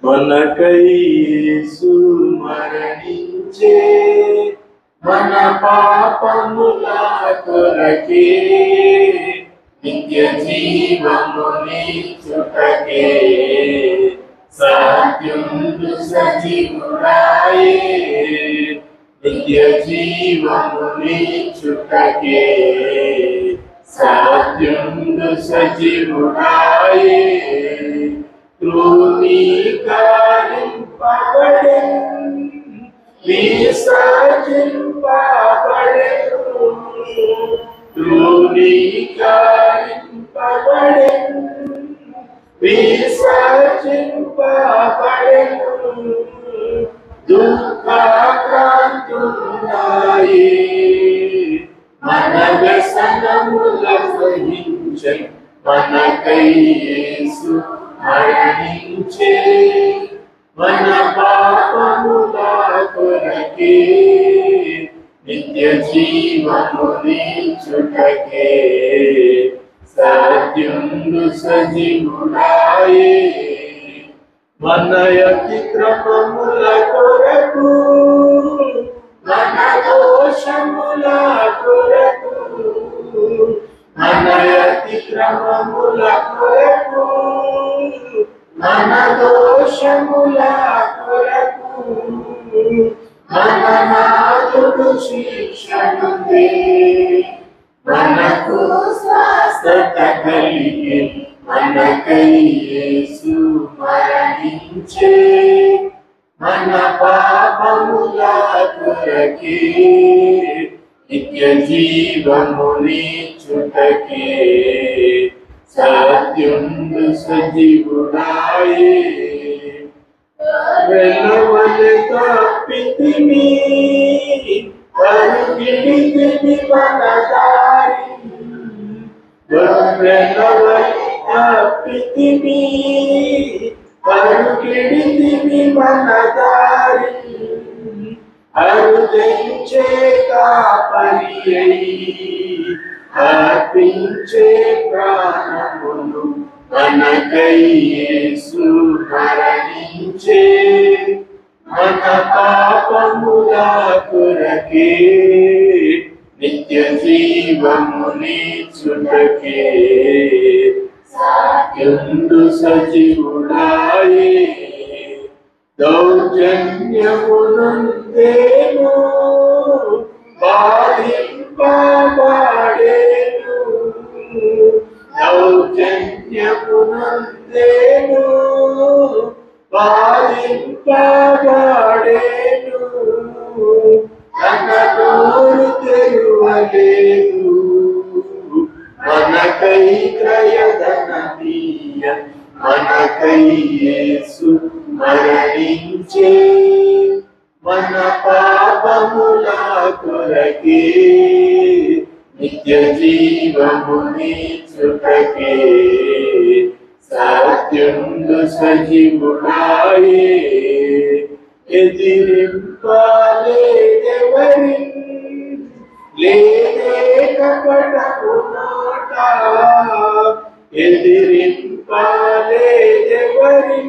మనకై యేసు మరణించే, మన పాపముల కొరకే, నిత్య జీవమునిచ్చుటకే, సత్యుండు సజీవుడాయే, నిత్య జీవమునిచ్చుటకే, సత్యుండు సజీవుడాయే, ధృవీకరింపబడెను, విసర్జింపబడెను, ధృవీకరింపబడెను, విసర్జింపబడెను, దుఃఖాక్రాంతుడాయే, మన వ్యసనముల సహించెను, మనకై యేసు మరణించే, మన పాపముల కొరకే, నిత్య జీవమునిచ్చుటకే, సత్యుండు సజీవుడాయే, మన అతిక్రమముల కొరకు, మన దోషముల కొరకు, మన అతిక్రమముల కొరకు, మన దోషముల కొరకు, మన నాథుడు శిక్షనుందే, మనకు స్వస్థత కలిగే, మనకై యేసు మరణించే, మన పాపముల కొరకే, నిత్య జీవమునిచ్చుటకే, సత్యుండు సజీవుడాయే, వెలవలె తప్పితిమి, పరుగిడితిమి మన దారి, వెలవలె తప్పితిమి, పరుగిడితిమి మన దారి, అరుదించే కాపరి అయి, అర్పించే ప్రాణములు, మనకై యేసు మరణించే, మన పాపముల కొరకే, నిత్య జీవమునిచ్చుటకే, సత్యుండు సజీవుడాయే, దౌర్జన్యమునందేను, బాధింపబడేను, దౌర్జన్యమునందేను, బాధింపబడేను, తన నోరు తెరువలేదు, మనకై క్రయధనమీయ, మనకై యేసు మరణించే, మన పాపముల కొరకే, నిత్య జీవమునిచ్చుటకే, సత్యుండు సజీవుడాయే, ఎదిరింపలేదెవరి, లేదే కపటము నోట, ఎదిరింపలేదెవరి,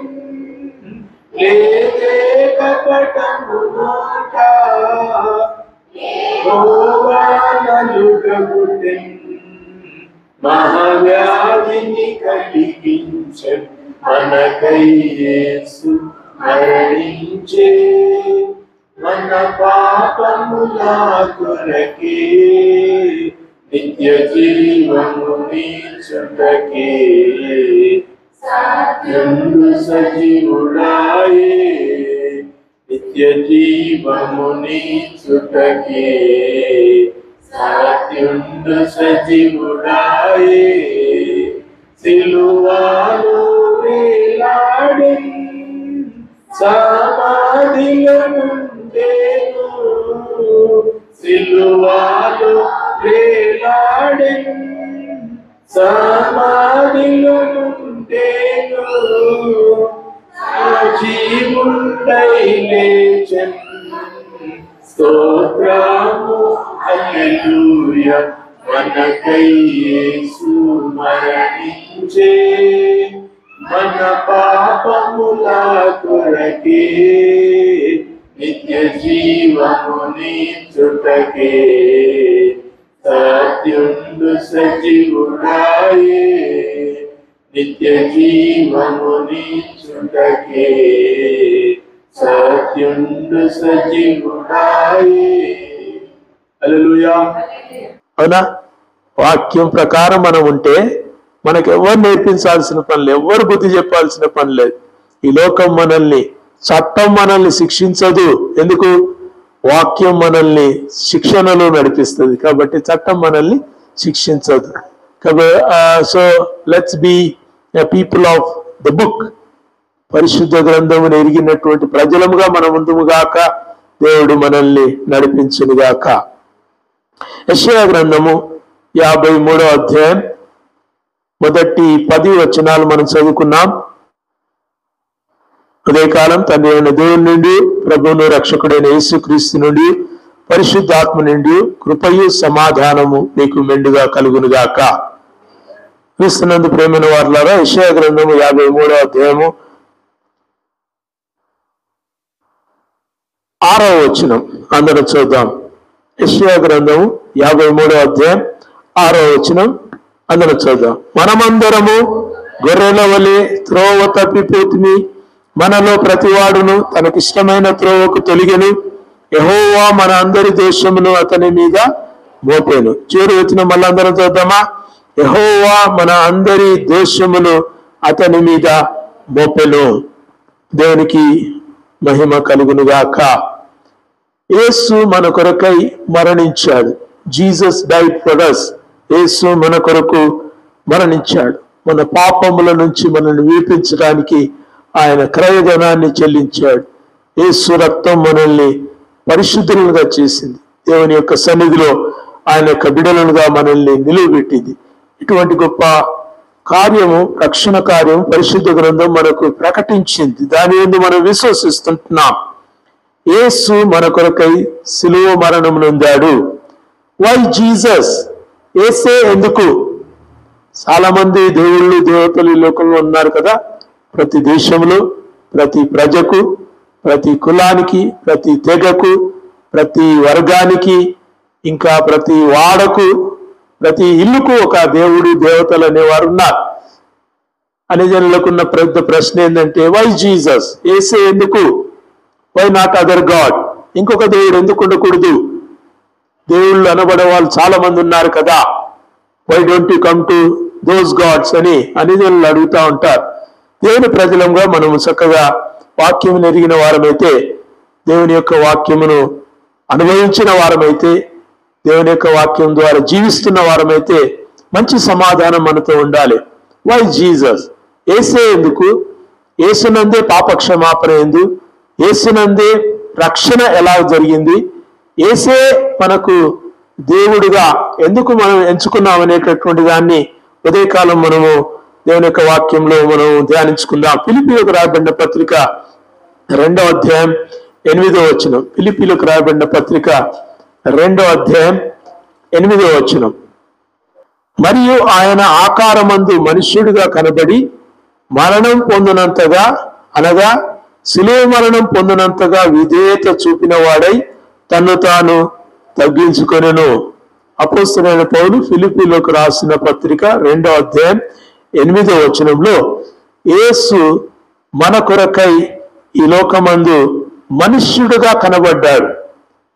లేదే కపటము నోట, రోగానలుగబుటెన్, మహావ్యాధిని కలిగించెను, మనకై యేసు మరణించే, మన పాపముల కొరకే, నిత్య జీవమునిచ్చుటకే, సత్యుండు సజీవుడాయే, నిత్య జీవమునిచ్చుటకే, సత్యుండు సజీవుడాయే, సిలువలో వేలాడి, సమాధిలో నుండెను, సిలువలో వేలాడి, సమాధిలో నుండెను, జీవుండై లేచెను, స్తోత్రము హల్లెలూయా, మనకై యేసు మరణించే, మన పాపముల కొరకే నిత్య జీవమునిచ్చుటకే సత్యుండు సజీవుడాయే నిత్య జీవమునిచ్చుటకే సత్యుండు సజీవుడాయే. హల్లెలూయా. అవునా? వాక్యం ప్రకారం మనం ఉంటే మనకు ఎవరు నేర్పించాల్సిన పని లేదు, ఎవరు బుద్ధి చెప్పాల్సిన పని లేదు. ఈ లోకం మనల్ని, చట్టం మనల్ని శిక్షించదు. ఎందుకు? వాక్యం మనల్ని శిక్షణలో నడిపిస్తుంది కాబట్టి చట్టం మనల్ని శిక్షించదు. So let's be a people of the book. పరిశుద్ధ గ్రంథమును ఎరిగినటువంటి ప్రజలముగా మనం ముందుగాక దేవుడు మనల్ని నడిపించునుగాక. యెషయా గ్రంథము 53వ అధ్యాయం మొదటి 10 వచనాలు మనం చదువుకున్నాం. ఉదయకాలం తండ్రి అయిన దేవుని నుండి, ప్రభువును రక్షకుడైన యేసుక్రీస్తు నుండి, పరిశుద్ధాత్మ నుండి కృపయు సమాధానము మీకు మెండుగా కలుగునుగాక. క్రీస్తునందు ప్రేమైన వారులారా, యెషయా గ్రంథము 53వ అధ్యాయము 6వ వచనం అందరం చూద్దాం. యెషయా గ్రంథము 53వ అధ్యాయం 6వ వచనం అందరం చూద్దాం. మనమందరము గొర్రెల వలె త్రోవ తప్పిపోతుమి, మనలో ప్రతివాడును తనకిష్టమైన త్రోవకు తొలిగెను, యెహోవా మన అందరి దోషమును అతని మీద మోపెను. చివరి వచనం మళ్ళీ అందరం చూద్దామా? యెహోవా మన అందరి దోషమును అతని మీద మోపెను. దేవునికి మహిమ కలుగునుగాక. యేసు మన కొరకై మరణించాడు. Jesus died for us. యేసు మన కొరకు మరణించాడు. మన పాపముల నుంచి మనల్ని విడిపించడానికి ఆయన క్రయధనాన్ని చెల్లించాడు. యేసు రక్తం మనల్ని పరిశుద్ధులుగా చేసింది. దేవుని యొక్క సన్నిధిలో ఆయన యొక్క బిడలుగా మనల్ని నిలువబెట్టింది. ఇటువంటి గొప్ప కార్యము, రక్షణ కార్యము పరిశుద్ధ గ్రంథం మనకు ప్రకటించింది. దాని యందు మనం విశ్వసిస్తుంటున్నాం. యేసు మన కొరకై సిలువ మరణం నొందాడు. Why Jesus? యేసే ఎందుకు? చాలా మంది దేవుళ్ళు, దేవతలు ఈ లోకంలో ఉన్నారు కదా. ప్రతి దేశంలో, ప్రతి ప్రజకు, ప్రతి కులానికి, ప్రతి తెగకు, ప్రతి వర్గానికి, ఇంకా ప్రతి వాడకు, ప్రతి ఇల్లుకు ఒక దేవుడు, దేవతలు అనేవారు ఉన్నారు. అన్యజనులకున్న పెద్ద ప్రశ్న ఏంటంటే, వై జీసస్? యేసే ఎందుకు? Why not other god? ఇంకొక దేవుడు ఎందుకు ఉండకూడదు? దేవుళ్ళు అనబడే వాళ్ళు చాలా మంది ఉన్నారు కదా. Why don't you come to those gods అని అన్యజనులు అడుగుతూ ఉంటారు. దేవుని ప్రజలంగా మనము చక్కగా వాక్యమును ఎరిగిన వారమైతే, దేవుని యొక్క వాక్యమును అనుభవించిన వారమైతే, దేవుని యొక్క వాక్యం ద్వారా జీవిస్తున్న వారమైతే మంచి సమాధానం మనతో ఉండాలి. Why Jesus? యేసే ఎందుకు? యేసునందే పాప క్షమాపణ ఎందు, యేసునందే రక్షణ ఎలా జరిగింది, యేసే మనకు దేవుడిగా ఎందుకు మనం ఎంచుకున్నాం అనేటటువంటి దాన్ని ఉదయకాలం మనము దేవుని యొక్క వాక్యంలో మనం ధ్యానించుకుందాం. ఫిలిప్పీలకు రాయబడిన పత్రిక 2వ అధ్యాయం 8వ వచనం. ఫిలిప్పీలకు రాయబడిన పత్రిక 2వ అధ్యాయం 8వ వచనం. మరియు ఆయన ఆకారమందు మనుష్యుడిగా కనబడి మరణం పొందినంతగా, అనగా శిలువ మరణం పొందినంతగా విధేయత చూపిన వాడై తన్ను తాను తగ్గించుకొనెను. అపోస్తలుడైన పౌలు ఫిలిప్పీలకు రాసిన పత్రిక 2వ అధ్యాయం 8వ వచనంలో యేసు మన కొరకై ఈ లోకమందు మనుష్యుడుగా కనబడ్డాడు.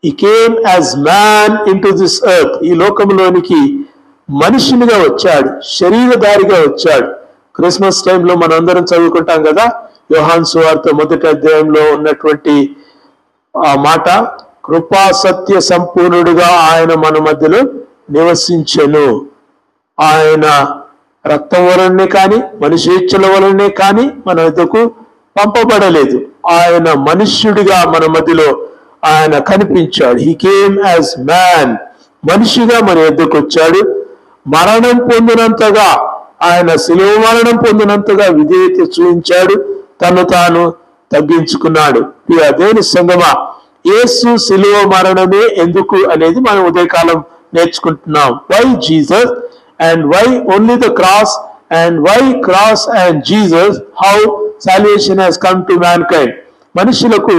He came as man into this earth. ఈ లోకంలోనికి మనుషునిగా వచ్చాడు, శరీరధారిగా వచ్చాడు. క్రిస్మస్ టైంలో మనందరం చదువుకుంటాం కదా, యోహాను సువార్త 1వ అధ్యాయంలో ఉన్నటువంటి ఆ మాట, కృపా సత్య సంపూర్ణుడుగా ఆయన మన మధ్యలో నివసించెను. ఆయన రక్తం వలనే కానీ, మనిషి ఇచ్చల వలనే కానీ మన వద్దకు పంపబడలేదు. ఆయన మనుష్యుడిగా మన మధ్యలో ఆయన కనిపించాడు. He came as man. మనిషిగా మన వద్దకు వచ్చాడు. మరణం పొందినంతగా, ఆయన శిలువ మరణం పొందినంతగా విధేయత చూపించాడు. తను తాను తగ్గించుకున్నాడు. దేవుని సంగమా, యేసు శిలువ మరణమే ఎందుకు అనేది మనం ఉదయకాలం నేర్చుకుంటున్నాం. Why Jesus and why only the cross and why cross and Jesus, how salvation has come to mankind. మనుషులకు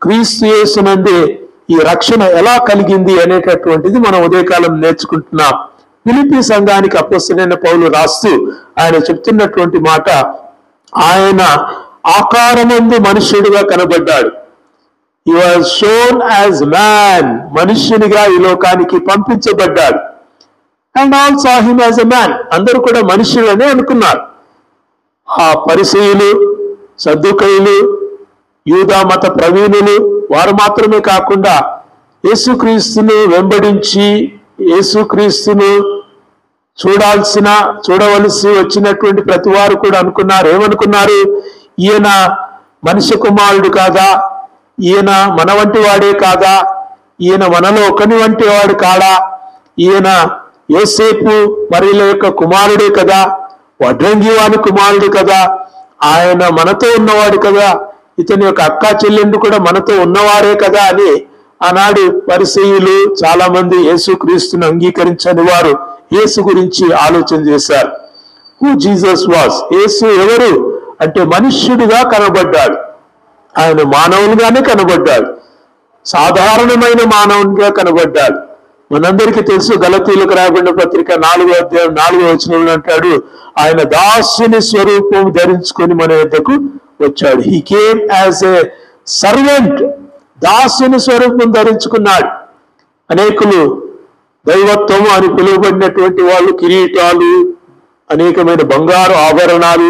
క్రీస్తు యేసునందే ఈ రక్షణ ఎలా కలిగింది అనేటటువంటిది మనం ఉదయకాలం నేర్చుకుంటున్నాం. ఫిలిప్పీ సంఘానికి అపోస్తలుడైన పౌలు రాస్తూ ఆయన చెప్తున్నటువంటి మాట, ఆయన ఆకారమందు మనుష్యుడిగా కనబడ్డాడు. He was shown as man, మనుష్యునిగా ఈ లోకానికి పంపించబడ్డాడు. And all saw him as a man. అందరూ కూడా మనుష్యులనే అనుకున్నారు. ఆ పరిసయ్యులు, సద్దుకయ్యులు, యూదా మత ప్రవీణులు వారు మాత్రమే కాకుండా యేసుక్రీస్తును వెంబడించి యేసుక్రీస్తును చూడవలసి వచ్చినటువంటి ప్రతి వారు కూడా అనుకున్నారు. ఏమనుకున్నారు? ఈయన మనిషి కుమారుడు కాదా? ఈయన మన వంటి వాడే కాదా? ఈయన మనలో ఒకని వంటి వాడు కాడా? ఈయన యోసేపు మరియల యొక్క కుమారుడే కదా, వడ్రంగివాని కుమారుడు కదా, ఆయన మనతో ఉన్నవాడు కదా, ఇతని యొక్క అక్కా చెల్లెండు కూడా మనతో ఉన్నవారే కదా అని ఆనాడు పరిసయ్యులు చాలా మంది యేసుక్రీస్తును అంగీకరించని వారు యేసు గురించి ఆలోచన చేశారు. హూ జీసస్ వాస్, యేసు ఎవరు అంటే మనుష్యుడిగా కనబడ్డాడు. ఆయన మానవునిగానే కనబడ్డాడు, సాధారణమైన మానవునిగా కనబడ్డాడు. మనందరికీ తెలుసు, గలతీయులకు రాయబడిన పత్రిక 4వ అధ్యాయం 4వ వచనంలో అంటాడు, ఆయన దాసుని స్వరూపం ధరించుకొని మన యొద్దకు వచ్చాడు. He came as a servant, దాసుని స్వరూపం ధరించుకున్నాడు. అనేకులు దైవత్వము అని పిలువబడినటువంటి వాళ్ళు కిరీటాలు, అనేకమైన బంగారు ఆభరణాలు,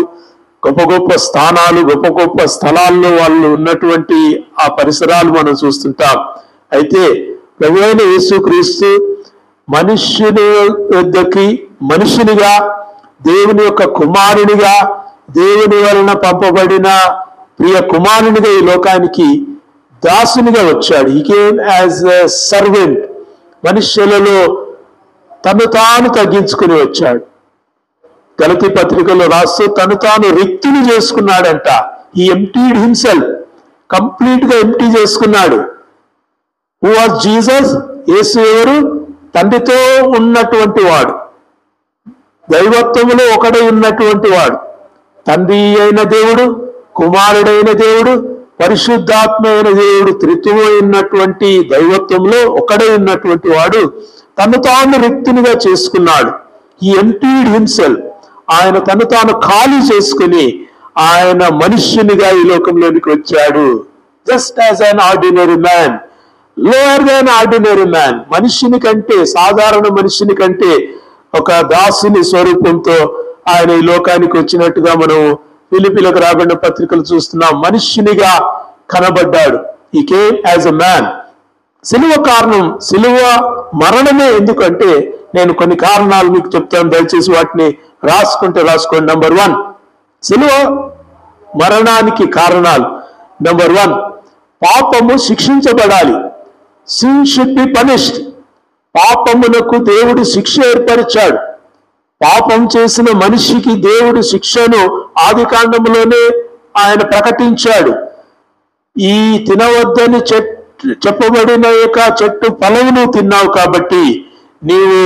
గొప్ప గొప్ప స్థానాలు, గొప్ప గొప్ప స్థలాల్లో వాళ్ళు ఉన్నటువంటి ఆ పరిసరాలు మనం చూస్తుంటాం. అయితే ప్రభువైన యేసుక్రీస్తు మనుష్యుని వద్దకి మనుషునిగా, దేవుని యొక్క కుమారునిగా, దేవుని వలన పంపబడిన ప్రియ కుమారునిగా ఈ లోకానికి దాసునిగా వచ్చాడు. He came as a servant, మనుష్యులలో తను తాను తగ్గించుకుని వచ్చాడు. గలతీ పత్రికలో రాస్తూ తను తాను రిక్తిని చేసుకున్నాడంట. హీ ఎంప్టీడ్ హిమ్సెల్ఫ్, కంప్లీట్ గా ఎంప్టీ చేసుకున్నాడు. Who was Jesus? యేసు ఎవరు? తండ్రితో ఉన్నటువంటి వాడు, దైవత్వములో ఒకడై ఉన్నటువంటి వాడు, తండ్రి అయిన దేవుడు, కుమారుడైన దేవుడు, పరిశుద్ధాత్మ అయిన దేవుడు, త్రిత్వమైనటువంటి దైవత్వంలో ఒకడై ఉన్నటువంటి వాడు తను తాను రిక్తునిగా చేసుకున్నాడు. హీ ఎంప్టీడ్ హిమ్సెల్ఫ్, ఆయన తను తాను ఖాళీ చేసుకుని ఆయన మనుష్యునిగా ఈ లోకంలోనికి వచ్చాడు. Just as an ordinary man, lower than ordinary man, మనుష్యుని కంటే, సాధారణ మనుష్యుని కంటే ఒక దాసుని స్వరూపంతో ఆయన ఈ లోకానికి వచ్చినట్టుగా మనం ఫిలిప్పీలకు రాబడిన పత్రికలు చూస్తున్నాం. మనుష్యునిగా కనబడ్డాడు. He came as a man. సిలువ కారణం, సిలువ మరణమే. ఎందుకంటే నేను కొన్ని కారణాలు మీకు చెప్తాను, దయచేసి వాటిని రాసుకోండి. నంబర్ 1, సిలువ మరణానికి కారణాలు. నంబర్ 1, పాపము శిక్షించబడాలి. Sin should be punished. పాపమునకు దేవుడు శిక్ష ఏర్పరిచాడు. పాపం చేసిన మనిషికి దేవుడు శిక్షను ఆదికాండములోనే ఆయన ప్రకటించాడు. ఈ తినవద్దని చెప్పబడిన యొక్క చెట్టు ఫలమును తిన్నావు కాబట్టి నీవు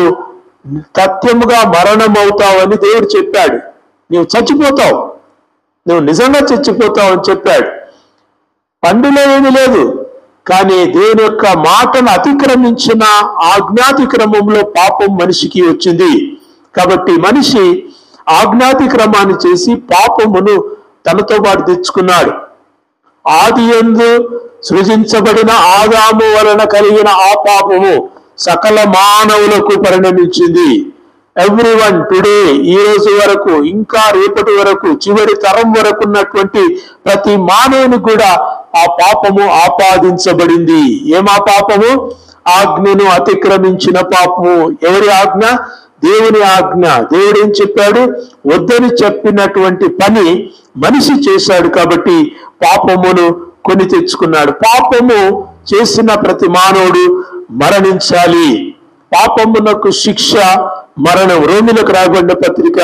సత్యముగా మరణం అవుతావని దేవుడు చెప్పాడు. నీవు చచ్చిపోతావు, నువ్వు నిజంగా చచ్చిపోతావు అని చెప్పాడు. పండులో ఏమీ లేదు, కానీ దేవుని యొక్క మాటను అతిక్రమించిన ఆజ్ఞాతిక్రమంలో పాపం మనిషికి వచ్చింది. కాబట్టి మనిషి ఆజ్ఞాతిక్రమాన్ని చేసి పాపమును తనతో పాటు తెచ్చుకున్నాడు. ఆదియందు సృజించబడిన ఆదాము వలన కలిగిన ఆ పాపము సకల మానవులకు పరిణమించింది. ఎవ్రీవన్ టుడే, ఈ రోజు వరకు, ఇంకా రేపటి వరకు, చివరి తరం వరకు ఉన్నటువంటి ప్రతి మానవునికి కూడా ఆ పాపము ఆపాదించబడింది. ఏమా పాపము? ఆజ్ఞను అతిక్రమించిన పాపము. ఎవరి ఆజ్ఞ? దేవుని ఆజ్ఞ. దేవుడు ఏం చెప్పాడు? వద్దని చెప్పినటువంటి పని మనిషి చేశాడు కాబట్టి పాపమును కొని తెచ్చుకున్నాడు. పాపము చేసిన ప్రతి మానవుడు మరణించాలి. పాపమునకు శిక్ష మరణం. రోమిలకు రాయబడిన పత్రిక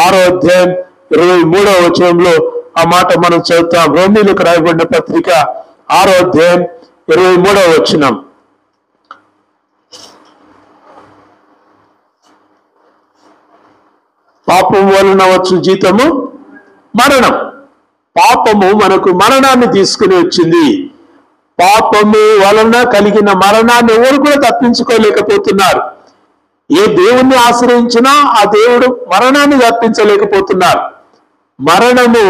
6వ అధ్యాయం 23వ వచనంలో ఆ మాట మనం చదువుతాం. రోమిలకు రాయబడిన పత్రిక 6వ అధ్యాయం 23వ వచనం. పాపం వలన వచ్చు జీతము మరణం. పాపము మనకు మరణాన్ని తీసుకుని వచ్చింది. పాపము వలన కలిగిన మరణాన్ని ఎవరు కూడా తప్పించుకోలేకపోతున్నారు. ఏ దేవుణ్ణి ఆశ్రయించినా ఆ దేవుడు మరణాన్ని తప్పించలేకపోతున్నారు. మరణము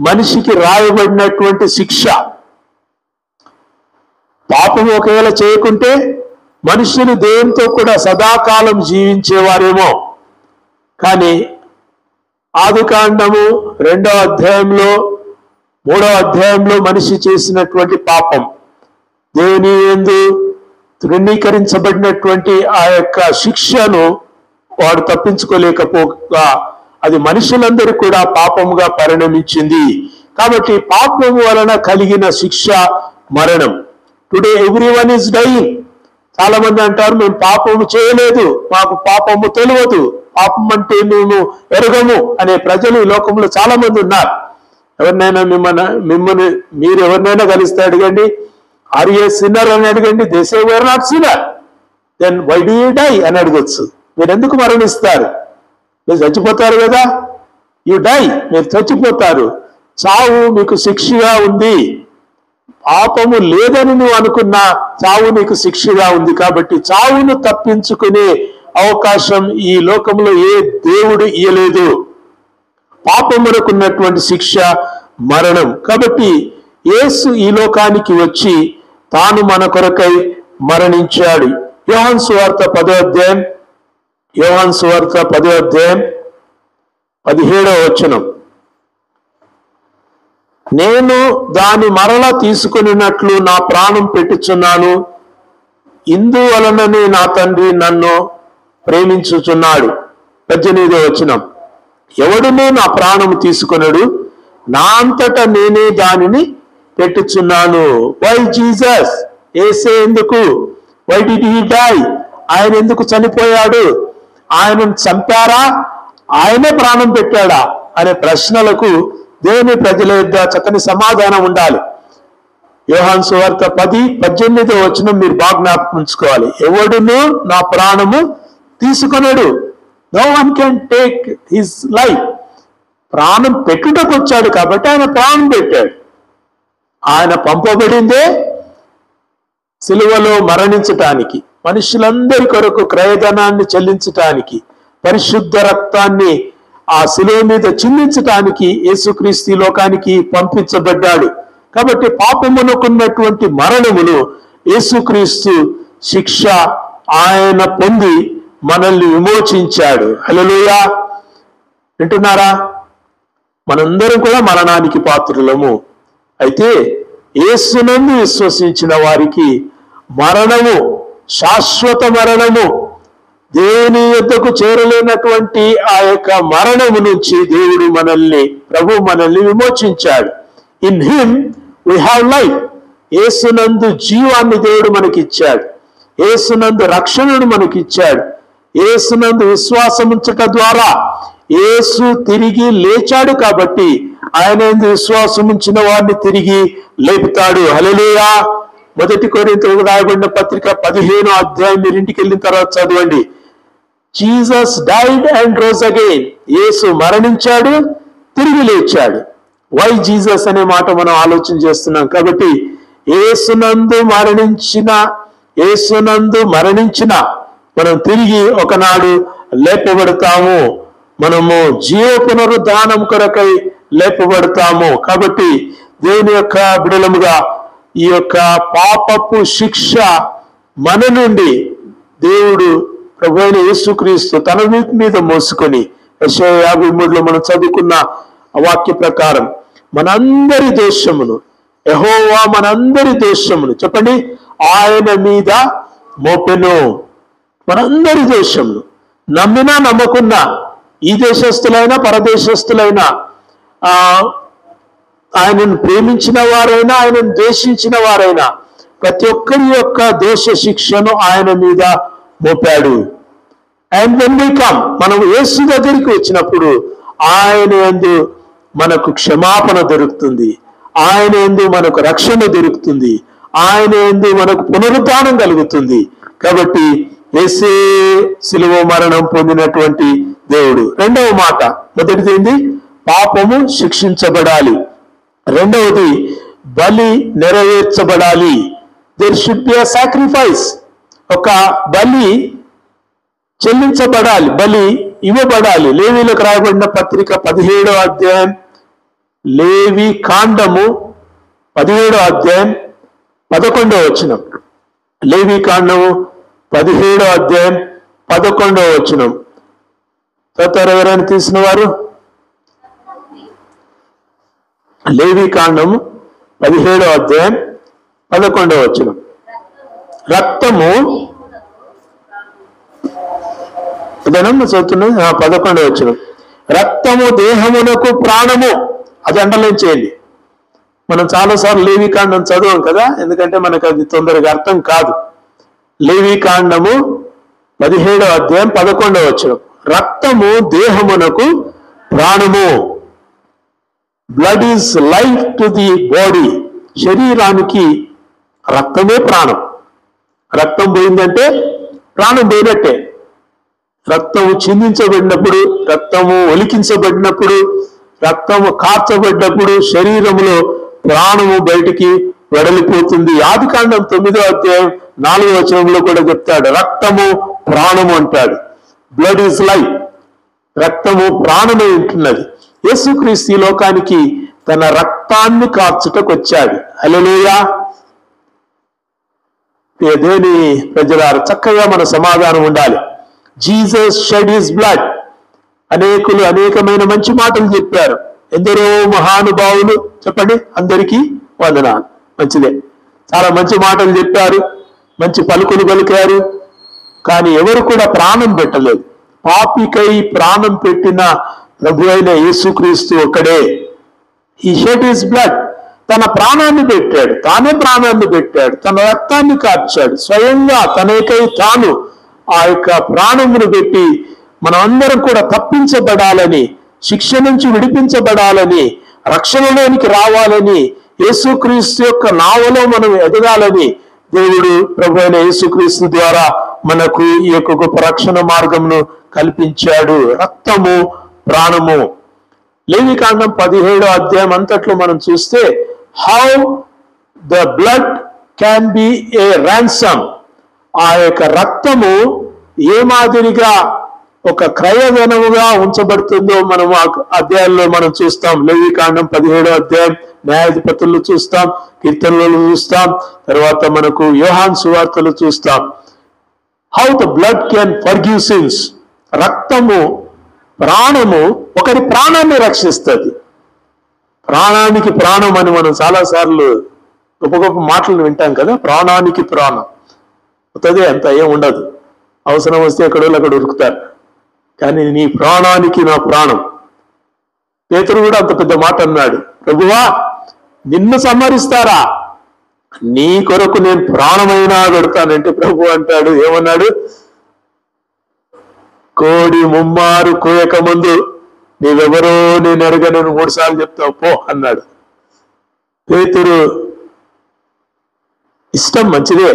మనిషికి రాయబడినటువంటి శిక్ష. పాపం ఒకవేళ చేయకుంటే మనుషులు దేవునితో కూడా సదాకాలం జీవించేవారేమో. కానీ ఆదికాండము 2వ అధ్యాయంలో 3వ అధ్యాయంలో మనిషి చేసినటువంటి పాపం, దేవుని యందు తృణీకరించబడినటువంటి ఆ యొక్క శిక్షను వాడు తప్పించుకోలేకపోగా అది మనుషులందరూ కూడా పాపముగా పరిణమించింది. కాబట్టి పాపం వలన కలిగిన శిక్ష మరణం. Today everyone is dying. చాలా మంది అంటారు, మేము పాపము చేయలేదు, మాకు పాపము తెలియదు, పాపం అంటే మేము ఎరగము అనే ప్రజలు ఈ లోకంలో చాలా మంది ఉన్నారు. ఎవరినైనా మిమ్మల్ని మీరు ఎవరినైనా కలిస్తే అడగండి, ఆర్ యు ఏ సిన్నర్ అని అడగండి, they say we are not sinner. Then why do you die అని అడగొచ్చు. మీరు ఎందుకు మరణిస్తారు? మీరు చచ్చిపోతారు కదా, యు డై, మీరు చచ్చిపోతారు. చావు మీకు శిక్షగా ఉంది. పాపము లేదని నువ్వు అనుకున్నా చావు నీకు శిక్షగా ఉంది. కాబట్టి చావును తప్పించుకునే అవకాశం ఈ లోకంలో ఏ దేవుడు ఇయ్యలేదు. పాపమునకున్నటువంటి శిక్ష మరణం. కాబట్టి యేసు ఈ లోకానికి వచ్చి తాను మన కొరకై మరణించాడు. యోహాను సువార్త 10వ అధ్యాయం 17వ వచనం, నేను దాని మరలా తీసుకున్నట్లు నా ప్రాణం పెట్టుచున్నాను, ఇందువలననే నా తండ్రి నన్ను ప్రేమించుచున్నాడు. 18వ వచనం, ఎవడునూ నా ప్రాణము తీసుకొనడు, నా అంతటా నేనే దానిని పెట్టుచున్నాను. Why Jesus? యేసే ఎందుకు? Why did he die? ఆయన ఎందుకు చనిపోయాడు? ఆయనను చంపారా, ఆయనే ప్రాణం పెట్టాడా అనే ప్రశ్నలకు దేవుని ప్రజల యొద్ద చక్కని సమాధానం ఉండాలి. యోహాను సువార్త 10:18వ వచనం మీరు బాగా జ్ఞాపకం ఉంచుకోవాలి. ఎవడును నా ప్రాణము తీసుకొనడు. No one can take his life. ప్రాణం పెట్టుటకు వచ్చాడు కాబట్టి ఆయన ప్రాణం పెట్టాడు. ఆయన పంపబడిందే సిలువలో మరణించటానికి, మనుషులందరి కొరకు క్రయధనాన్ని చెల్లించటానికి, పరిశుద్ధ రక్తాన్ని ఆ శిలువ మీద చిందించటానికి యేసుక్రీస్తు లోకానికి పంపించబడ్డాడు. కాబట్టి పాపమునకున్నటువంటి మరణమును యేసుక్రీస్తు శిక్ష ఆయన పొంది మనల్ని విమోచించాడు. హల్లెలూయా. వింటున్నారా? మనందరం కూడా మరణానికి పాత్రులము. అయితే యేసునందు విశ్వసించిన వారికి మరణము, శాశ్వత మరణము, దేవుని యొద్దకు చేరలేనటువంటి ఆ యొక్క మరణము నుంచి దేవుడు ప్రభు మనల్ని విమోచించాడు. In him we have life. యేసునందు జీవాన్ని దేవుడు మనకిచ్చాడు. యేసునందు రక్షణను మనకిచ్చాడు. యేసునందు విశ్వాసం ఉంచట ద్వారా యేసు తిరిగి లేచాడు కాబట్టి ఆయన యందు విశ్వాసం ఉంచిన వారిని తిరిగి లేపుతాడు. హల్లెలూయా. 1 కొరింథీయులకు రాయబడిన పత్రిక 15వ అధ్యాయం మీరు ఇంటికి వెళ్ళిన తర్వాత చదవండి. Jesus died and rose again. యేసు మరణించాడు, తిరిగి లేచాడు. వై జీసస్ అనే మాట మనం ఆలోచన చేస్తున్నాం. కాబట్టి యేసునందు మరణించిన మనం తిరిగి ఒకనాడు లేపబడతాము. మనము జీవ పునరుద్ధానం కొరకై లేపబడతాము. కాబట్టి దేవుని యొక్క బిడలముగా ఈ యొక్క పాపపు శిక్ష మన నుండి దేవుడు ప్రభు అయిన యేసుక్రీస్తు తన వీపు మీద మోసుకొని యెషయా 53లో మనం చదువుకున్న వాక్య ప్రకారం మనందరి దోషమును, యెహోవా మనందరి దోషమును చెప్పండి, ఆయన మీద మోపెను. మనందరి దోషమును నమ్మినా నమ్మకున్నా, ఈ దేశస్థులైనా పరదేశస్థులైనా, ఆయనను ప్రేమించిన వారైనా ఆయనను ద్వేషించిన వారైనా ప్రతి ఒక్కరి యొక్క దోష శిక్షను ఆయన మీద మోపాడు. అండ్ వెన్ వి కమ్, మనం యేసు దగ్గరికి వచ్చినప్పుడు ఆయన యందు మనకు క్షమాపణ దొరుకుతుంది, ఆయన యందు మనకు రక్షణ దొరుకుతుంది, ఆయన యందు మనకు పునరుద్ధానం కలుగుతుంది. కాబట్టి యేసే శిలువ మరణం పొందినటువంటి దేవుడు. రెండవ మాట, మొదటిది ఏంది? పాపము శిక్షించబడాలి. రెండవది బలి నెరవేర్చబడాలి. There should be a sacrifice. ఒక బలి చెల్లించబడాలి, బలి ఇవ్వబడాలి. లేవీలకు రాయబడిన పత్రిక 17వ అధ్యాయం, లేవి కాండము 17వ అధ్యాయం 11వ వచనం. లేవి కాండము 17వ అధ్యాయం 11వ వచనం. తర్వాత ఎవరైనా తీసిన వారు? లేవి కాండము 17వ అధ్యాయం 11వ వచనం. రక్తము చదువుతున్నది 11వ వచనం. రక్తము దేహమునకు ప్రాణము. అది అండర్లైన్ చేయండి. మనం చాలాసార్లు లేవి కాండం చదవం కదా, ఎందుకంటే మనకు అది తొందరగా అర్థం కాదు. లేవి కాండము 17వ అధ్యాయం 11వ వచనం. రక్తము దేహమునకు ప్రాణము. Blood is life to the body. శరీరానికి రక్తమే ప్రాణం. రక్తం పోయిందంటే ప్రాణం పోయినట్టే. రక్తము చిందించబడినప్పుడు, రక్తము ఒలికించబడినప్పుడు, రక్తము కార్చబడినప్పుడు శరీరములో ప్రాణము బయటికి వెడలిపోతుంది. ఆదికాండం 9వ అధ్యాయం 4వ వచనంలో కూడా చెప్తాడు, రక్తము ప్రాణము అంటాడు. Blood is life. రక్తము ప్రాణమే ఉంటున్నది. యేసుక్రీస్తు ఈ లోకానికి తన రక్తాన్ని కార్చుటకు వచ్చాడు. హల్లెలూయా. దేవుని ప్రజలారా, చక్కగా మన సమాధానం ఉండాలి. Jesus shed his blood. అనేకులు అనేకమైన మంచి మాటలు చెప్పారు. ఎందరో మహానుభావులు, చెప్పండి, అందరికీ వందనాలు. మంచిదే, చాలా మంచి మాటలు చెప్పారు, మంచి పలుకులు పలికారు. కానీ ఎవరు కూడా ప్రాణం పెట్టలేదు. పాపికై ప్రాణం పెట్టిన ప్రభు అయిన యేసుక్రీస్తు ఒక్కడే. ఈ షెడ్ హిస్ బ్లడ్. తన ప్రాణాన్ని పెట్టాడు, తానే ప్రాణాన్ని పెట్టాడు, తన రక్తాన్ని కార్చాడు. స్వయంగా తనకై తాను ఆ యొక్క ప్రాణమును పెట్టి మనం అందరం కూడా తప్పించబడాలని, శిక్ష నుంచి విడిపించబడాలని, రక్షణలోనికి రావాలని, యేసుక్రీస్తు యొక్క నావలో మనం ఎదగాలని దేవుడు ప్రభు అయిన యేసుక్రీస్తు ద్వారా మనకు ఈ యొక్క గొప్ప రక్షణ మార్గమును కల్పించాడు. రక్తము ప్రాణము. లేవికాండం 17వ అధ్యాయం అంతట్లో మనం చూస్తే how the blood can be A ransom. ఆ యొక్క రక్తము ఏ మాదిరిగా ఒక క్రయధనముగా ఉంచబడుతుందో మనం ఆ అధ్యాయంలో మనం చూస్తాం. లేవికాండం 17వ అధ్యాయం, న్యాయాధిపతులు చూస్తాం, కీర్తనలు చూస్తాం, తర్వాత మనకు యోహాను సువార్తలు చూస్తాం. How the blood can forgive since. రక్తము, ప్రాణము ఒకరి ప్రాణాన్ని రక్షిస్తుంది. ప్రాణానికి ప్రాణం అని మనం చాలాసార్లు గొప్ప గొప్ప మాటలు వింటాం కదా. ప్రాణానికి ప్రాణం అవుతుంది, అంత ఏం ఉండదు. అవసరం వస్తే ఎక్కడో అక్కడ ఉరుకుతారు. కానీ నీ ప్రాణానికి నా ప్రాణం. పేతురు కూడా అంత పెద్ద మాట అన్నాడు, ప్రభువా నిన్ను సంహరిస్తారా, నీ కొరకు నేను ప్రాణమైనా పెడతానంటే ప్రభు అంటాడు, ఏమన్నాడు, కోడి ముమ్మారు కోయక ముందు నీవెవరో నేను ఎరగనని 3 సార్లు చెప్తావు పో అన్నాడు. పేతురు ఇష్టం మంచిదే,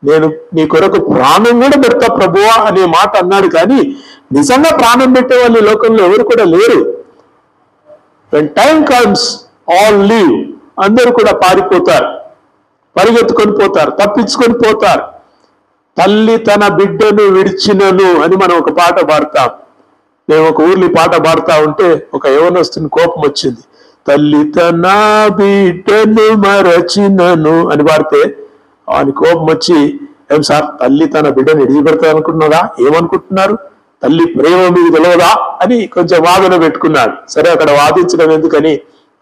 నేను నీ కొరకు ప్రాణం కూడా పెడతా ప్రభువా అనే మాట అన్నాడు. కానీ నిజంగా ప్రాణం పెట్టే వాళ్ళు ఈ లోకంలో ఎవరు కూడా లేరు. when time comes all leave. అందరూ కూడా పారిపోతారు, పరిగెత్తుకొని పోతారు, తప్పించుకొని పోతారు. తల్లి తన బిడ్డను విడిచినను అని మనం ఒక పాట పాడతాం. నేను ఒక ఊర్లో పాట పాడుతా ఉంటే ఒక యవనస్తుని కోపం వచ్చింది. తల్లి తన బిడ్డను మరచినను అని పాడితే అని కోపం వచ్చి, ఏం సార్ తల్లి తన బిడ్డను విడిచిపెడతా అనుకున్నారా, ఏమనుకుంటున్నారు, తల్లి ప్రేమ మీకు తెలియదా అని కొంచెం వాదన పెట్టుకున్నాడు. సరే అక్కడ వాదించడం ఎందుకని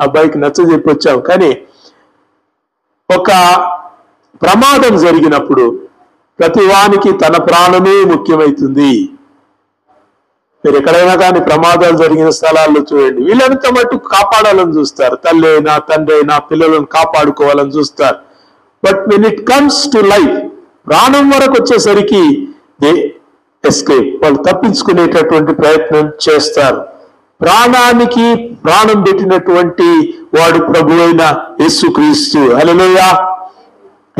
అబ్బాయికి నచ్చ చెప్పి వచ్చాం. కానీ ఒక ప్రమాదం జరిగినప్పుడు ప్రతి వానికి తన ప్రాణమే ముఖ్యమవుతుంది. మీరు ఎక్కడైనా కానీ ప్రమాదాలు జరిగిన స్థలాల్లో చూడండి, వీళ్ళంత మట్టుకు కాపాడాలని చూస్తారు. తల్లి అయినా తండ్రి అయినా పిల్లలను కాపాడుకోవాలని చూస్తారు. But when it comes to life, ప్రాణం వరకు వచ్చేసరికి దే ఎస్కేప్, వాళ్ళు తప్పించుకునేటటువంటి ప్రయత్నం చేస్తారు. ప్రాణానికి ప్రాణం పెట్టినటువంటి వాడు ప్రభు అయిన యేసుక్రీస్తు. హల్లెలూయా.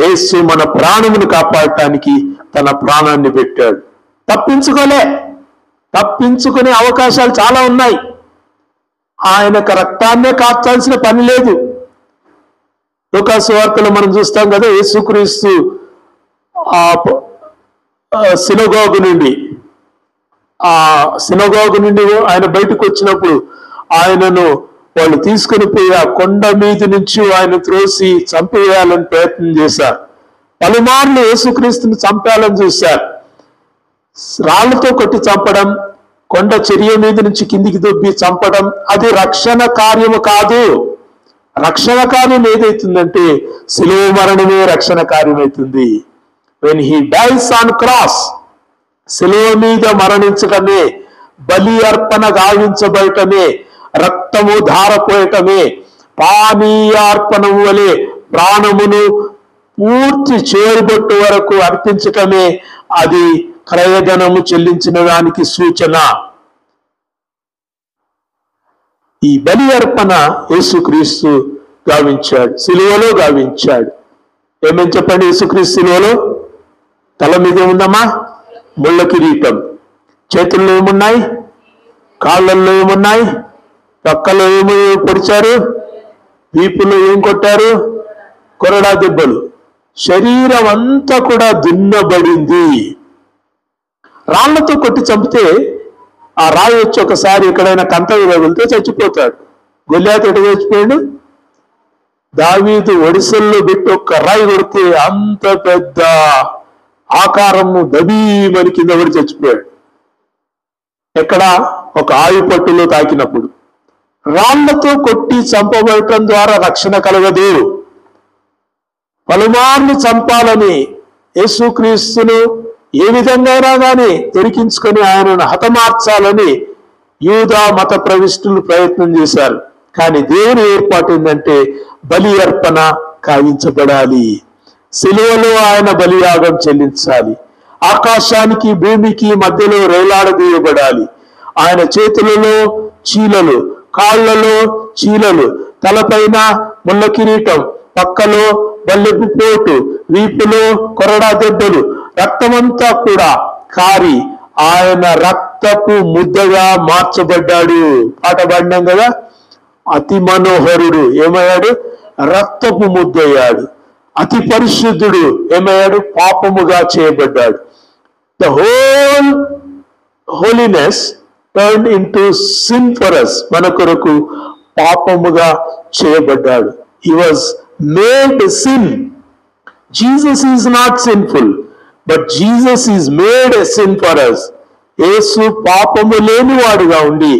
యేసు మన ప్రాణమును కాపాడటానికి తన ప్రాణాన్ని పెట్టాడు. తప్పించుకునే అవకాశాలు చాలా ఉన్నాయి. ఆయనకు రక్తాన్నే కార్చాల్సిన పని లేదు. లూకాసు సువార్తలో మనం చూస్తాం కదా, యేసుక్రీస్తు సినగోగు నుండి ఆయన బయటకు వచ్చినప్పుడు ఆయనను వాళ్ళు తీసుకుని పోయి ఆ కొండ మీద నుంచి ఆయన త్రోసి చంపేయాలని ప్రయత్నం చేశారు. పలుమార్లు యేసుక్రీస్తుని చంపాలని చూశారు. రాళ్లతో కొట్టి చంపడం, కొండ చర్య మీద నుంచి కిందికి దొబ్బి చంపడం అది రక్షణ కార్యము కాదు. రక్షణ కార్యం ఏదైతుందంటే శిలువ మరణమే రక్షణ కార్యం అవుతుంది. When he dice on cross, శిలువ మీద మరణించటమే, బలి అర్పణ గావించబడటమే, రక్తము ధారపోయటమే, పానీయార్పణం వలె ప్రాణమును పూర్తి చేరుబొట్టు వరకు అర్పించటమే అది క్రయధనము చెల్లించిన దానికి సూచన. ఈ బలి అర్పణ యేసుక్రీస్తు గావించాడు, సిలువలో గావించాడు. ఏమని చెప్పండి? యేసుక్రీస్తు సిలువలో తల మీద ఏముందమ్మా? ముళ్ళ కిరీటం. చేతుల్లో ఏమున్నాయి? కాళ్ళల్లో ఏమున్నాయి? పక్కలో ఏమి పొడిచారు? వీపులో ఏం కొట్టారు? కొరడా దెబ్బలు. శరీరం అంతా కూడా దున్నబడింది. రాళ్లతో కొట్టి చంపితే ఆ రాయి వచ్చి ఒకసారి ఎక్కడైనా కంట వెళ్తే చచ్చిపోతాడు. గొల్లియాతు ఎటు చచ్చిపోయాడు? దావీదు ఒడిసెల్లో పెట్టి ఒక్క రాయి కొడితే అంత పెద్ద ఆకారము దబీమని కింద పడి చచ్చిపోయాడు. ఎక్కడ? ఒక ఆయువు పట్టులో తాకినప్పుడు. రాళ్లతో కొట్టి చంపబడటం ద్వారా రక్షణ కలగదు. పలుమార్లు చంపాలని యేసుక్రీస్తును ఏ విధంగా కానీ దొరికించుకొని ఆయనను హతమార్చాలని యూదా మత ప్రవిష్టులు ప్రయత్నం చేశారు. కానీ దేవుని ఏర్పాటు ఏంటంటే బలి అర్పణ కావించబడాలి. సిలువలో ఆయన బలియాగం చెల్లించాలి. ఆకాశానికి భూమికి మధ్యలో రేలాడదీయబడాలి. ఆయన చేతులలో చీలలు, కాళ్లలో చీలలు, తలపైన ముళ్ళ కిరీటం, పక్కలో బల్లెపు పోటు, వీపులో కొరడా దెబ్బలు, రక్తమంతా కూడా కారి ఆయన రక్తపు ముద్దగా మార్చబడ్డాడు. పాట పాడినాం కదా, అతి మనోహరుడు ఏమయ్యాడు? రక్తపు ముద్దయ్యాడు. అతి పరిశుద్ధుడు ఏమయ్యాడు? పాపముగా చేయబడ్డాడు. The whole holiness turn into sin for us, మన కొరకు పాపముగా చేయబడ్డాడు. He was made sin. Jesus is not sinful, but Jesus is made a sin for us. యేసు పాపము లేనివాడుగా ఉండి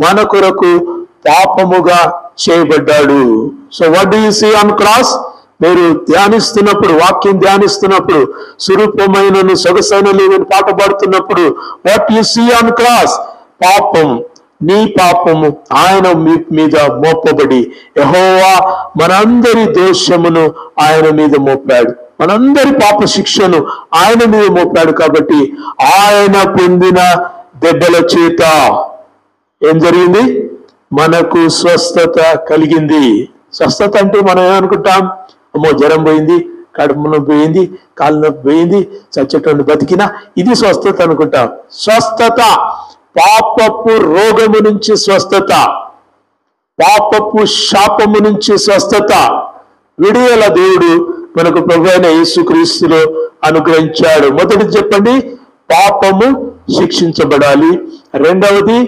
మన కొరకు పాపముగా చేయబడ్డాడు. So what do you see on cross? మీరు ధ్యానిస్తున్నప్పుడు, వాక్యం ధ్యానిస్తున్నప్పుడు, స్వరూపమైనను సొగసైన లేవని పాట పాడుతున్నప్పుడు what you see on cross? పాపం, నీ పాపము ఆయన మీద మోపబడి యెహోవా మనందరి దోషమును ఆయన మీద మోపాడు. మనందరి పాప శిక్షను ఆయన మీద మోపాడు. కాబట్టి ఆయన పొందిన దెబ్బల చేత ఏం జరిగింది? మనకు స్వస్థత కలిగింది. స్వస్థత అంటే మనం ఏమనుకుంటాం? అమ్మో జ్వరం పోయింది, కడుపు నొప్పి పోయింది, కాళ్ళు నొప్పి పోయింది, చచ్చేటోడిని బతికినా, ఇది స్వస్థత అనుకుంటాం. స్వస్థత పాపపు రోగము నుంచి స్వస్థత, పాపపు శాపము నుంచి స్వస్థత, విడుదల దేవుడు మనకు ప్రభు అయిన యేసుక్రీస్తులో అనుగ్రహించాడు. మొదటి చెప్పండి, పాపము శిక్షించబడాలి. రెండవది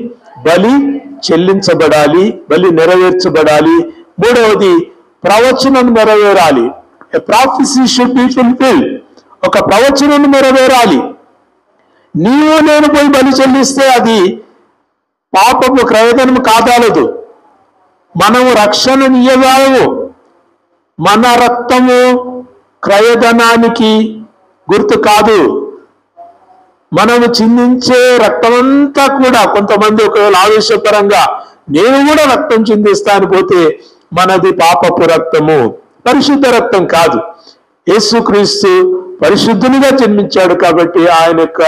బలి చెల్లించబడాలి, బలి నెరవేర్చబడాలి. మూడవది ప్రవచనం నెరవేరాలి. ఎ ప్రాఫెసీ షుడ్ బి ఫుల్ఫిల్డ్. ఒక ప్రవచనం నెరవేరాలి. నీవు నేను పోయి బలి చెల్లిస్తే అది పాపము క్రయధనము కాదాలదు. మనము రక్షణనీయగాము. మన రక్తము క్రయధనానికి గుర్తు కాదు. మనము చిందించే రక్తమంతా కూడా, కొంతమంది ఒకవేళ ఆవేశపరంగా నేను కూడా రక్తం చిందిస్తా అని పోతే మనది పాపపు రక్తము, పరిశుద్ధ రక్తం కాదు. యేసుక్రీస్తు పరిశుద్ధునిగా జన్మించాడు కాబట్టి ఆయన యొక్క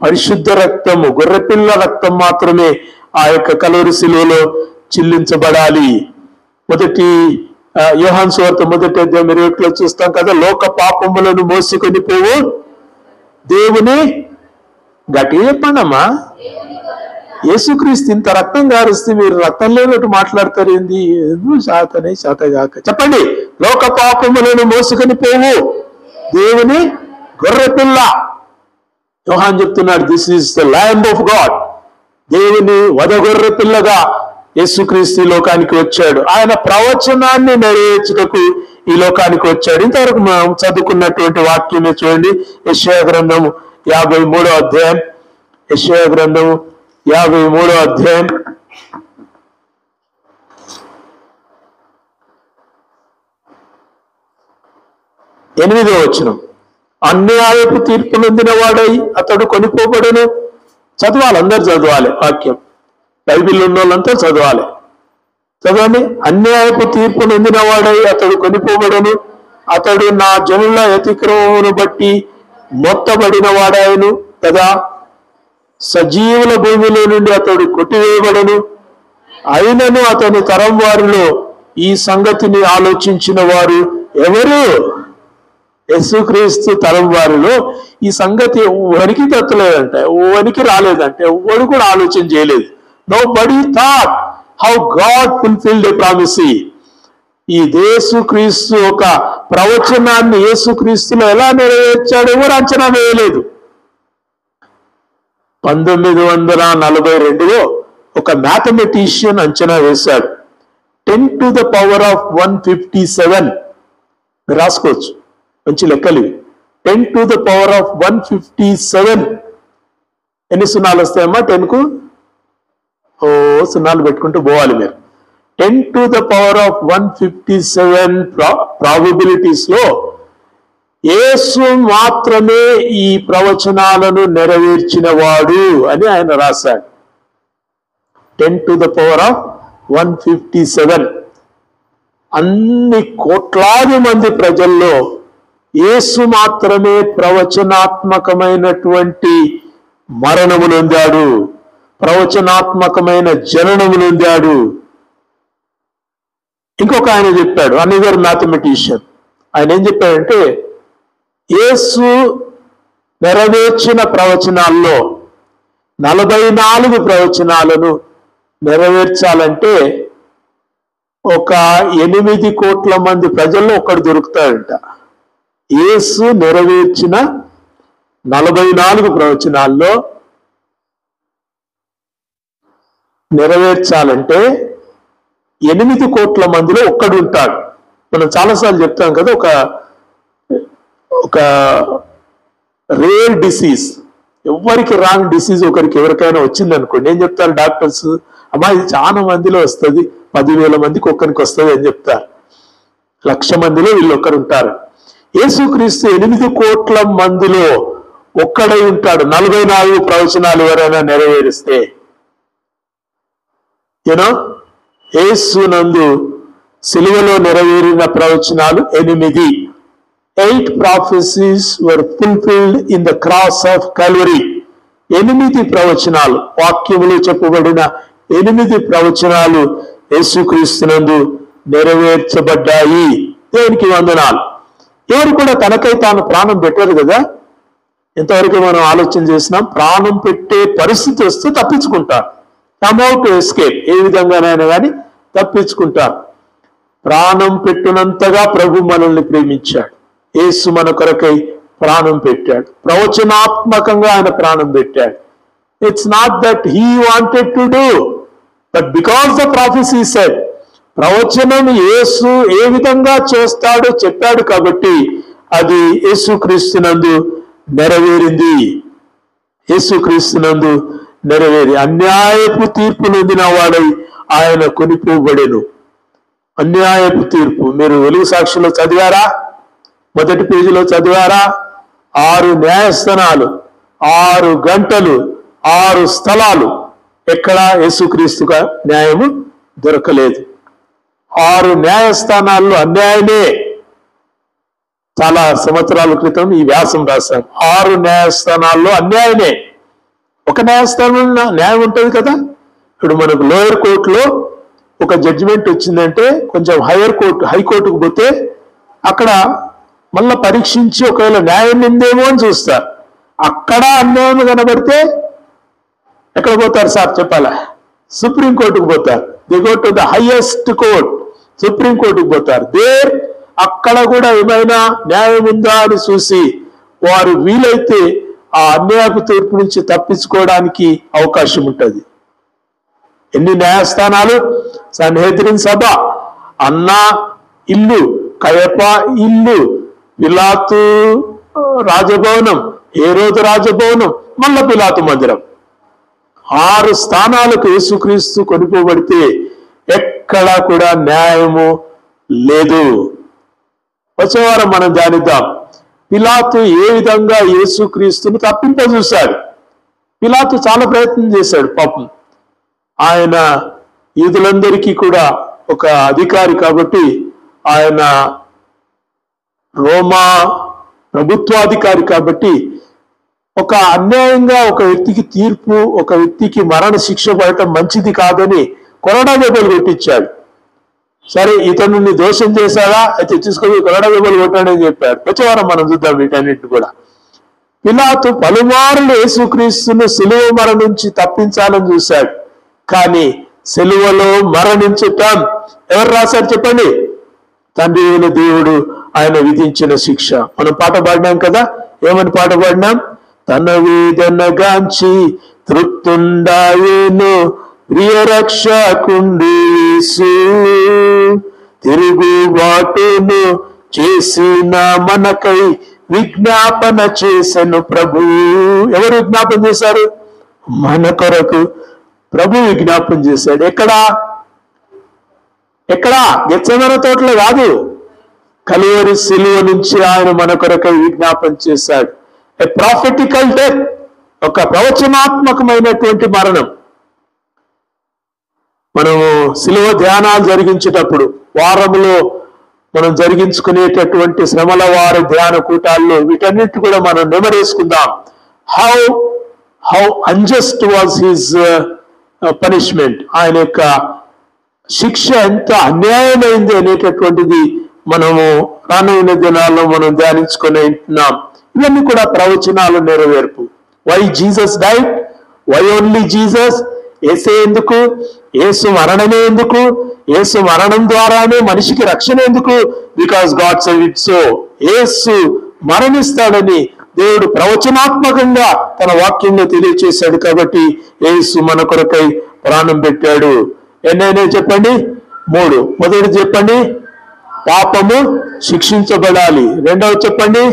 పరిశుద్ధ రక్తము, గొర్రెపిల్ల రక్తం మాత్రమే ఆ యొక్క కలువరి శిలువలో చెల్లించబడాలి. మొదటి యోహాను సువార్త 1వ అధ్యాయం 21లో చూస్తాం కదా, లోక పాపములను మోసుకొని పోవు దేవుని, గట్టిగా చెప్పండి అమ్మా, యేసుక్రీస్తు ఇంత రక్తం గారిస్తే మీరు రక్తం లేనట్టు మాట్లాడతారు ఏంది? శాతనే శాతగాక చెప్పండి. లోక పాపములను మోసుకొని పోవు దేవుని గొర్రెపిల్ల. యోహాన్ చెప్తున్నాడు, this is the land of God. దేవుని వధగొర్రె పిల్లగా యేసుక్రీస్తు ఈ లోకానికి వచ్చాడు. ఆయన ప్రవచనాన్ని నెరవేర్చుటకు ఈ లోకానికి వచ్చాడు. ఇంతవరకు మనం చదువుకున్నటువంటి వాక్యమే చూడండి. యెషయా గ్రంథము 53వ అధ్యాయం. యెషయా గ్రంథము 53వ అధ్యాయం 8వ వచనం. అన్యాయపు తీర్పు నొందిన వాడై అతడు కొనిపోబడును. చదవాలి, అందరు చదవాలి వాక్యం. బైబిల్ ఉన్న వాళ్ళంతా చదవాలి. చదవండి. అన్యాయపు తీర్పు నొందిన వాడై అతడు కొనిపోబడును. అతడు నా జనుల అతిక్రమమును బట్టి మొత్తబడిన వాడాయను కదా. సజీవుల భూమిలో నుండి అతడు కొట్టివేయబడను. అయినను అతని తరం వారిలో ఈ సంగతిని ఆలోచించిన వారు ఎవరు? యేసుక్రీస్తు తరం వారిలో ఈ సంగతి ఎవరికి తట్టలేదంట, ఎవరికి రాలేదంటే, ఎవరు కూడా ఆలోచన చేయలేదు. Nobody thought how God fulfilled a promise. ఈ యేసుక్రీస్తు ఒక ప్రవచనాన్ని యేసుక్రీస్తులో ఎలా నెరవేర్చాడు ఎవరు అంచనా వేయలేదు. 1942లో ఒక మ్యాథమెటిషియన్ అంచనా వేశాడు. 10 to the power of 157. మీరు రాసుకోవచ్చు, మంచి లెక్కలు. 10 to the power of 157. ఎన్ని సున్నాలు వస్తాయమ్మా 10కు? సున్నాలు పెట్టుకుంటూ పోవాలి మీరు. 10 to the power of 157 probabilities లో యేసు మాత్రమే ఈ ప్రవచనాలను నెరవేర్చిన వాడు అని ఆయన రాశాడు. 10 to the power of 157. అన్ని కోట్లాది మంది ప్రజల్లో యేసు మాత్రమే ప్రవచనాత్మకమైనటువంటి మరణము నొందాడు, ప్రవచనాత్మకమైన జననము నొందాడు. ఇంకొక ఆయన చెప్పాడు, అనదర్ మ్యాథమెటిషియన్. ఆయన ఏం చెప్పాడంటే, యేసు నెరవేర్చిన ప్రవచనాల్లో 44 ప్రవచనాలను నెరవేర్చాలంటే ఒక 8 కోట్ల మంది ప్రజల్లో ఒకడు దొరుకుతాడంట. యేసు నెరవేర్చిన 44 ప్రవచనాల్లో నెరవేర్చాలంటే 8 కోట్ల మందిలో ఒక్కడు ఉంటాడు. మనం చాలాసార్లు చెప్తాం కదా, ఒక రేర్ డిసీజ్, ఎవరికి రాంగ్ డిసీజ్ ఎవరికైనా వచ్చింది అనుకోండి, ఏం చెప్తారు డాక్టర్స్? అమ్మా ఇది చాలా మందిలో వస్తుంది, 10,000 మందికి ఒక్కరికి వస్తుంది అని చెప్తారు. 1,00,000 మందిలో వీళ్ళు ఒక్కరు ఉంటారు. యేసుక్రీస్తు 8 కోట్ల మందిలో ఒక్కడై ఉంటాడు. 44 ప్రవచనాలు ఎవరైనా నెరవేరిస్తే, యేసునందు సిలువలో నెరవేరిన ప్రవచనాలు 8 prophecies were fulfilled in the cross of Calvary. 8 ప్రవచనాలు, వాక్యములు చెప్పబడిన 8 ప్రవచనాలు యేసుక్రీస్తునందు నెరవేర్చబడ్డాయి. దేవునికి వందనాలు. ఎవరు కూడా తనకై తాను ప్రాణం పెట్టారు కదా. ఎంతవరకు మనం ఆలోచన చేసినాం? ప్రాణం పెట్టే పరిస్థితి వస్తే తప్పించుకుంటారు. అమౌట్ ఎస్కేప్, ఏ విధంగానైనా కానీ తప్పించుకుంటారు. ప్రాణం పెట్టినంతగా ప్రభు మనల్ని ప్రేమించాడు. యేసు మన కొరకై ప్రాణం పెట్టాడు, ప్రవచనాత్మకంగా ఆయన ప్రాణం పెట్టాడు. It's not that he wanted to do, but because the prophecy said, ప్రవచనం యేసు ఏ విధంగా చేస్తాడో చెప్పాడు కాబట్టి అది యేసుక్రీస్తునందు నెరవేరింది. యేసుక్రీస్తునందు నెరవేరి అన్యాయపు తీర్పు నొందిన వాడై ఆయన కొనిపోబడెను. అన్యాయపు తీర్పు మీరు వెలుగు సాక్షిలో చదివారా? మొదటి పేజీలో చదివారా? 6 న్యాయస్థానాలు, 6 గంటలు, 6 స్థలాలు. ఎక్కడ యేసుక్రీస్తుగా న్యాయము దొరకలేదు. 6 న్యాయస్థానాల్లో అన్యాయమే. చాలా సంవత్సరాల క్రితం ఈ వ్యాసం రాశాను. 6 న్యాయస్థానాల్లో అన్యాయమే. ఒక న్యాయస్థానంలో న్యాయం ఉంటుంది కదా. ఇప్పుడు మనకు లోయర్ కోర్టులో ఒక జడ్జిమెంట్ వచ్చిందంటే కొంచెం హైకోర్టుకు పోతే అక్కడ మళ్ళీ పరీక్షించి ఒకవేళ న్యాయం ఉందేమో అని చూస్తారు. అక్కడ అన్యాయం కనబడితే ఎక్కడ పోతారు సార్ చెప్పాలా? సుప్రీంకోర్టుకు పోతారు. The go to the highest court, సుప్రీంకోర్టుకు పోతారు. అక్కడ కూడా ఏమైనా న్యాయం ఉందా అని చూసి వారు వీలైతే ఆ అన్యాయపు తీర్పు నుంచి తప్పించుకోవడానికి అవకాశం ఉంటుంది. ఎన్ని న్యాయస్థానాలు? సన్హెద్రిన్ సభ, అన్నా ఇల్లు, కయప ఇల్లు, పిలాతు రాజభవనం, హేరోదు రాజభవనం, మళ్ళా పిలాతు మందిరం. 6 స్థానాలకు యేసుక్రీస్తు కొనుక్కోబడితే ఎక్కడా కూడా న్యాయము లేదు. వచ్చే వారం మనం ధ్యానిద్దాం. పిలాతు ఏ విధంగా యేసుక్రీస్తును తప్పింపజూశాడు. పిలాతు చాలా ప్రయత్నం చేశాడు పాపం. ఆయన యూదులందరికీ కూడా ఒక అధికారి కాబట్టి, ఆయన రోమా ప్రభుత్వాధికారి కాబట్టి, ఒక అన్యాయంగా ఒక వ్యక్తికి తీర్పు, ఒక వ్యక్తికి మరణ శిక్ష పడటం మంచిది కాదని కొరడా దెబ్బలు కొట్టించాడు. సరే, ఇతను దోషం చేశాడా? అయితే తీసుకొని కొరడా దెబ్బలు కొట్టాడని చెప్పాడు. వచ్చేవారం మనం చూద్దాం వీటన్నిటిని కూడా. పిలాతు పలుమారులు యేసుక్రీస్తును సిలువ మరణం నుంచి తప్పించాలని చూశాడు. కానీ సిలువలో మరణించటం ఎవరు రాశారు చెప్పండి? తండ్రి అయిన దేవుడు ఆయన విధించిన శిక్ష. మనం పాట పాడినాం కదా, ఏమని పాట పాడినాం? తన వేదన గాంచి తృప్తుండాయేను ప్రియ రక్షకుండు యేసు, తిరుగుబాటును చేసిన మనకై విజ్ఞాపన చేసెను ప్రభు. ఎవరు విజ్ఞాపన చేశారు? మన కొరకు ప్రభు విజ్ఞాపన చేశాడు. ఎక్కడా? గెత్సేమనే తోటలో కాదు, కలువరి సిలువ నుంచి ఆయన మన కొరకై విజ్ఞాపన చేశాడు. ఏ ప్రాఫిటికల్ డెత్, ఒక ప్రవచనాత్మకమైనటువంటి మరణం. మనము సిలువ ధ్యానాలు జరిగించేటప్పుడు, వారంలో మనం జరిగించుకునేటటువంటి శ్రమల వారి ధ్యాన కూటాల్లో వీటన్నిటి కూడా మనం నెమరేసుకుందాం. How unjust was his punishment, ఆయన యొక్క శిక్ష ఎంత అన్యాయమైంది అనేటటువంటిది మనము రానున్న దినాల్లో మనం ధ్యానించుకొని ఉంటున్నాం. ఇవన్నీ కూడా ప్రవచనాలు నెరవేర్పు. Why Jesus died? Why only Jesus? యేసే ఎందుకు? యేసు మరణమే ఎందుకు? యేసు మరణం ద్వారానే మనిషికి రక్షణ ఎందుకు? Because God said it so. యేసు మరణిస్తాడని దేవుడు ప్రవచనాత్మకంగా తన వాక్యంలో తెలియచేశాడు. కాబట్టి యేసు మన కొరకై ప్రాణం పెట్టాడు. ఎన్నైనా చెప్పండి? 3. మొదటి చెప్పండి, పాపము శిక్షించబడాలి. రెండవది చెప్పండి,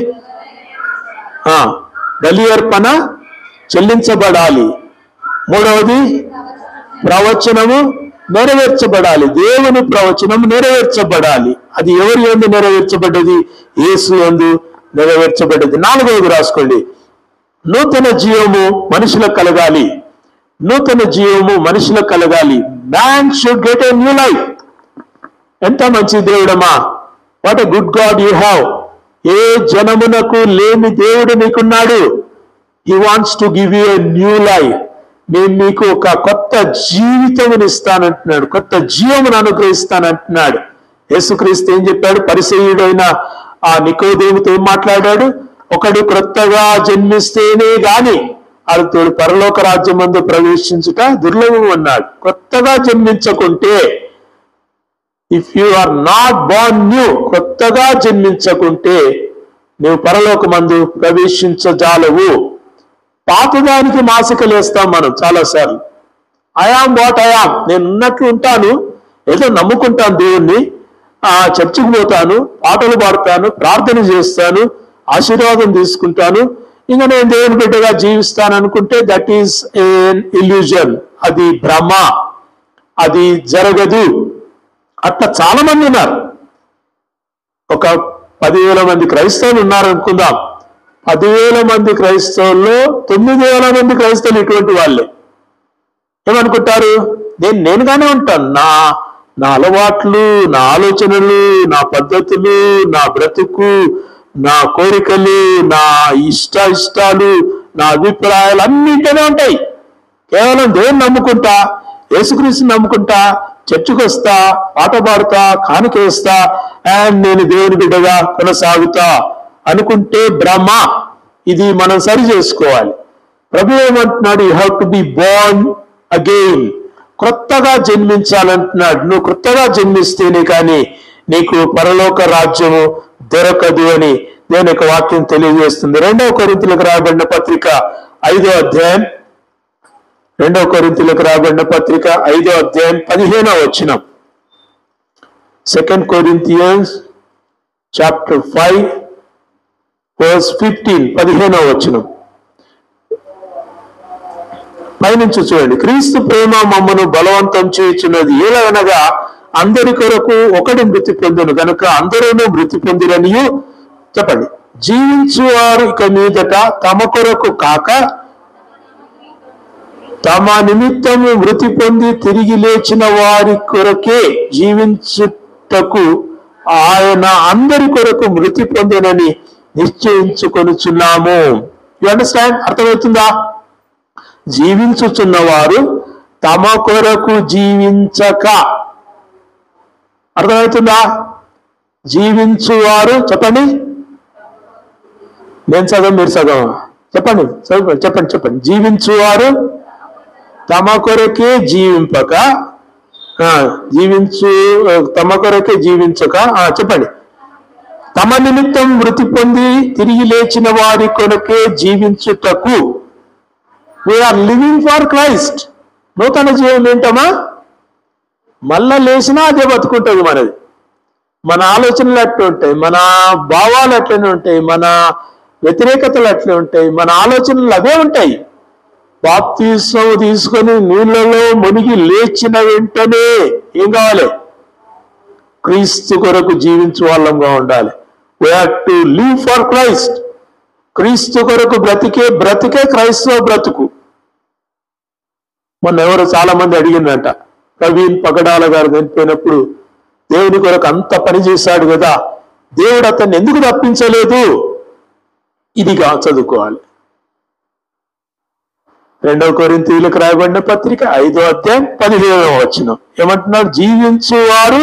బలి అర్పణ చెల్లించబడాలి. మూడవది, ప్రవచనము నెరవేర్చబడాలి. దేవుని ప్రవచనం నెరవేర్చబడాలి. అది ఎవరి యందు నెరవేర్చబడ్డది? యేసు యందు నెరవేర్చబడ్డది. 4వది రాసుకోండి, నూతన జీవము మనుషులకు కలగాలి. నూతన జీవము మనుషులకు కలగాలి. Man should get a new life. ఎంత మంచి దేవుడమ్మా! What a good God you have. ఏ జనమునకు లేని దేవుడు నీకున్నాడు. He wants to give you a new life. నేను మీకు ఒక కొత్త జీవితమును ఇస్తానంటున్నాడు, కొత్త జీవమును అనుగ్రహిస్తానంటున్నాడు. యేసుక్రీస్తు ఏం చెప్పాడు? పరిసయ్యుడైన ఆ నికోదేముతో ఏం మాట్లాడాడు? ఒకడు క్రొత్తగా జన్మిస్తేనే గాని అతడు పరలోక రాజ్యమందు ప్రవేశించుట దుర్లభం అన్నాడు. కొత్తగా జన్మించకుంటే, if you are not born new, కొత్తగా జన్మించకుంటే నువ్వు పరలోకమందు ప్రవేశించజాలవు. పాతదానికి మాసికలు వేస్తాం మనం చాలాసార్లు. ఐఆమ్ వాట్ ఐఆమ్, నేను ఉన్నట్లు ఉంటాను, ఏదో నమ్ముకుంటాను దేవుణ్ణి, చర్చికి పోతాను, పాటలు పాడతాను, ప్రార్థన చేస్తాను, ఆశీర్వాదం తీసుకుంటాను, ఇంకా నేను దేవుని బిడ్డగా జీవిస్తాను అనుకుంటే దట్ ఈస్ ఎన్ ఇల్యూజన్. అది భ్రమ, అది జరగదు. అట్లా చాలా మంది ఉన్నారు. ఒక 10,000 మంది క్రైస్తవులు ఉన్నారు అనుకుందాం. 10,000 మంది క్రైస్తవుల్లో 9,000 మంది క్రైస్తవులు ఇటువంటి వాళ్ళే. ఏమనుకుంటారు? నేనుగానే ఉంటాను, నా అలవాట్లు, నా ఆలోచనలు, నా పద్ధతులు, నా బ్రతుకు, నా కోరికలు, నా ఇష్టాలు, నా అభిప్రాయాలు అన్నింటినే ఉంటాయి. కేవలం దేవుని నమ్ముకుంటా, యేసుక్రీస్తుని నమ్ముకుంటా, చర్చికి వస్తా, పాట పాడుతా, కానుక వేస్తా, అండ్ నేను దేవుని బిడ్డగా కొనసాగుతా అనుకుంటే భ్రమ. ఇది మనం సరి చేసుకోవాలి. ప్రభు ఏమంటున్నాడు? You have to be born again. క్రొత్తగా జన్మించాలంటున్నాడు. నువ్వు క్రొత్తగా జన్మిస్తేనే కానీ నీకు పరలోక రాజ్యము దొరకదు అని దేవుని యొక్క వాక్యం తెలియజేస్తుంది. 2వ కొరింథీయులకు రాయబడిన పత్రిక 5వ అధ్యాయం 2వ కొరింథీయులకు రాయబడిన పత్రిక 5వ అధ్యాయం 15వ వచనం. 2 Corinthians chapter 5 verse 15, 15వ వచనం పైనుంచి చూడండి. క్రీస్తు ప్రేమ మమ్మను బలవంతం చేయుచున్నది, ఏలనగా అందరి కొరకు ఒకడు మృతి పొందును గనుక అందరూ మృతి పొందిరనియు చెప్పండి. జీవించువారు ఇక మీదట తమ కొరకు కాక తమ నిమిత్తము మృతి పొంది తిరిగి లేచిన వారి కొరకే జీవించుటకు ఆయన అందరి కొరకు మృతి పొందినని నిశ్చయించుకొనుచున్నాము. You understand? అర్థమవుతుందా? జీవించుచున్నవారు తమ కొరకు జీవించక, అర్థమవుతుందా? జీవించువారు చెప్పండి. నేను సగం మీరు సగం చెప్పండి, చెప్పండి చెప్పండి. జీవించువారు తమ కొరకే జీవింపక, తమ కొరకే జీవించక చెప్పండి. తమ నిమిత్తం మృతి పొంది తిరిగి లేచిన వారి కొరకే జీవించుటకు. We are living for Christ. నూతన జీవం ఏంటమ్మా? మళ్ళా లేచినా అదే బతుకుంటుంది మనది. మన ఆలోచనలు అట్లే ఉంటాయి, మన భావాలు అట్లనే ఉంటాయి, మన వ్యతిరేకతలు అట్లే ఉంటాయి, మన ఆలోచనలు అవే ఉంటాయి. బాప్తిసం తీసుకొని నీళ్ళలో మునిగి లేచిన వెంటనే ఏం కావాలి? క్రీస్తు కొరకు జీవించే వాళ్ళంగా ఉండాలి. We have to live for Christ. క్రీస్తు కొరకు బ్రతికే క్రైస్తవ బ్రతుకు. మొన్న ఎవరు చాలా మంది అడిగిందంట, ప్రవీణ్ పగడాల గారు చనిపోయినప్పుడు దేవుని కొరకు అంత పని చేశాడు కదా, దేవుడు అతన్ని ఎందుకు తప్పించలేదు? ఇదిగా చదువుకోవాలి. 2వ కొరింథీయులకు రాయబడిన పత్రిక 5వ అధ్యాయం 15వ వచనం ఏమంటున్నాడు? జీవించువారు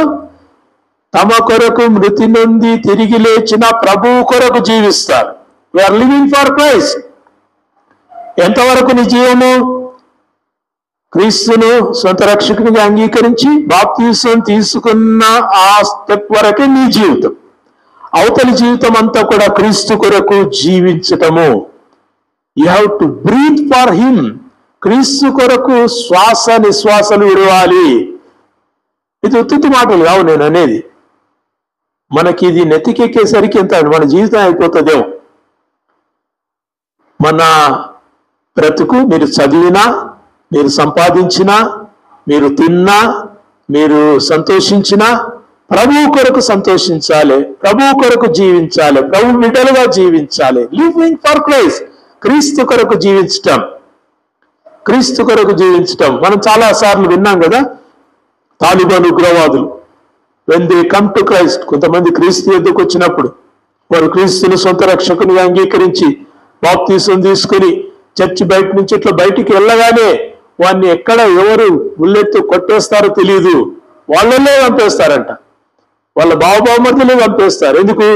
తమ కొరకు మృతి నుండి తిరిగి లేచిన ప్రభువు కొరకు జీవిస్తారు. We are living for Christ. ఎంతవరకు నీ జీవము? క్రీస్తును సొంత రక్షకునిగా అంగీకరించి బాప్తిసం తీసుకున్న ఆ స్టెప్ వరకే నీ జీవితం. అవతలి జీవితం అంతా కూడా క్రీస్తు కొరకు జీవించటము. You have to breathe for him. క్రీస్తు కొరకు శ్వాస నిశ్వాసలు విడవాలి. ఇది ఉత్తి మాటలు కావు నేను అనేది. మనకి ఇది నెత్తికెక్కేసరికి ఎంత మన జీవితం అయిపోతుందేమో. మన బ్రతుకు మీరు చదివినా, మీరు సంపాదించినా, మీరు తిన్నా, మీరు సంతోషించినా ప్రభువు కొరకు సంతోషించాలి, ప్రభువు కొరకు జీవించాలి, ప్రభు బిడ్డలుగా జీవించాలి. Living for Christ. క్రీస్తు కొరకు జీవించటం, క్రీస్తు కొరకు జీవించటం. మనం చాలా సార్లు విన్నాం కదా, తాలిబాన్ ఉగ్రవాదులు when they come to Christ, కొంతమంది క్రీస్తు యొద్దకు వచ్చినప్పుడు వారు క్రీస్తుని సొంత రక్షకునిగా అంగీకరించి బాప్తిసం తీసుకుని చర్చి బయట నుంచి ఇట్లా బయటికి వెళ్ళగానే వాడిని ఎక్కడ ఎవరు బుల్లెట్ కొట్టేస్తారో తెలియదు, వాళ్ళనే చంపేస్తారంట. వాళ్ళ బావబావమర్దులే చంపేస్తారు. ఎందుకు?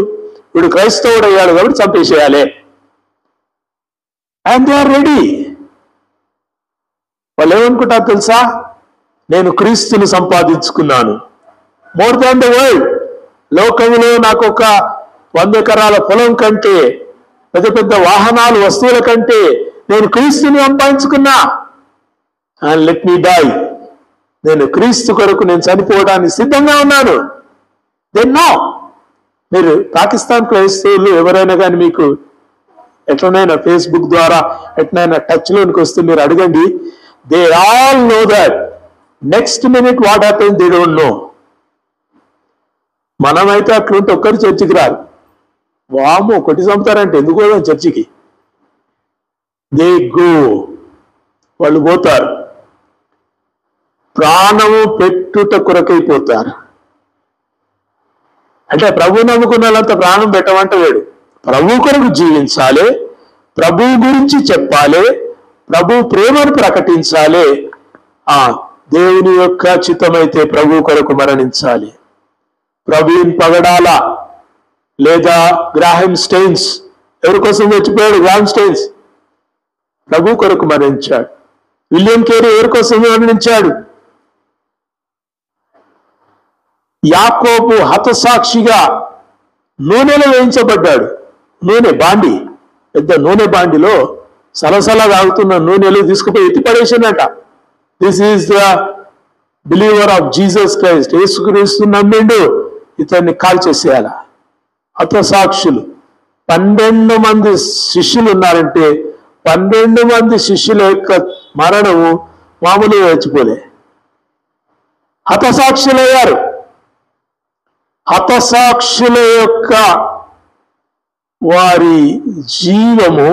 వీడు క్రైస్తవుడు అయ్యాడు కాబట్టి చంపేసేయాలి. And they are ready. వాళ్ళు ఏమనుకుంటారు తెలుసా? నేను క్రీస్తుని సంపాదించుకున్నాను. More than the world. లోకంలో నాకు ఒక 100 ఎకరాల పొలం కంటే, పెద్ద పెద్ద వాహనాలు, వస్తువుల కంటే నేను క్రీస్తుని సంపాదించుకున్నా. And let me die. నేను క్రీస్తు కొరకు నేను చనిపోవడానికి సిద్ధంగా ఉన్నాను. Then no. మీరు పాకిస్తాన్ క్రైస్తవులు ఎవరైనా కానీ మీకు ఎట్లనైనా ఫేస్బుక్ ద్వారా ఎట్లనైనా టచ్లోనికి వస్తే మీరు అడగండి. They all know that next minute what happens they don't know. మనమైతే అట్లుంటే ఒక్కరు చర్చికి రారు. వాము కొట్టి చంపుతారంటే ఎందుకు పోదాం చర్చికి? They go. వాళ్ళు పోతారు. ప్రాణము పెట్టుట కొరకైపోతారు. అంటే ప్రభు నమ్ముకున్న వాళ్ళంతా ప్రాణం పెట్టమంటే వేడు. ప్రభు కొరకు జీవించాలి, ప్రభు గురించి చెప్పాలి, ప్రభు ప్రేమను ప్రకటించాలి. దేవుని యొక్క చిత్తమైతే ప్రభు కొరకు మరణించాలి. ప్రవీణ్ పగడాల లేదా గ్రాహం స్టెయిన్స్ ఎవరి కోసం చచ్చిపోయాడు? గ్రామ్ స్టెయిన్స్ ప్రభు కొరకు మరణించాడు. విలియం కేరీ ఎవరి కోసం మరణించాడు? యాకోబు హతసాక్షిగా నూనెలో వేయించబడ్డాడు. నూనె బాండి, పెద్ద నూనె బాండిలో సలసలా తాగుతున్న నూనెలు తీసుకుపోయి ఎత్తిపడేసిందట. This is the believer of Jesus Christ. యేసుక్రీస్తు నమ్మిండు, ఇతన్ని కాల్చేసేయాల. హతసాక్షులు 12 మంది శిష్యులు ఉన్నారంటే 12 మంది శిష్యుల యొక్క మరణము మామూలుగా చచ్చిపోలే, హతసాక్షులయ్యారు. హతసాక్షుల యొక్క వారి జీవము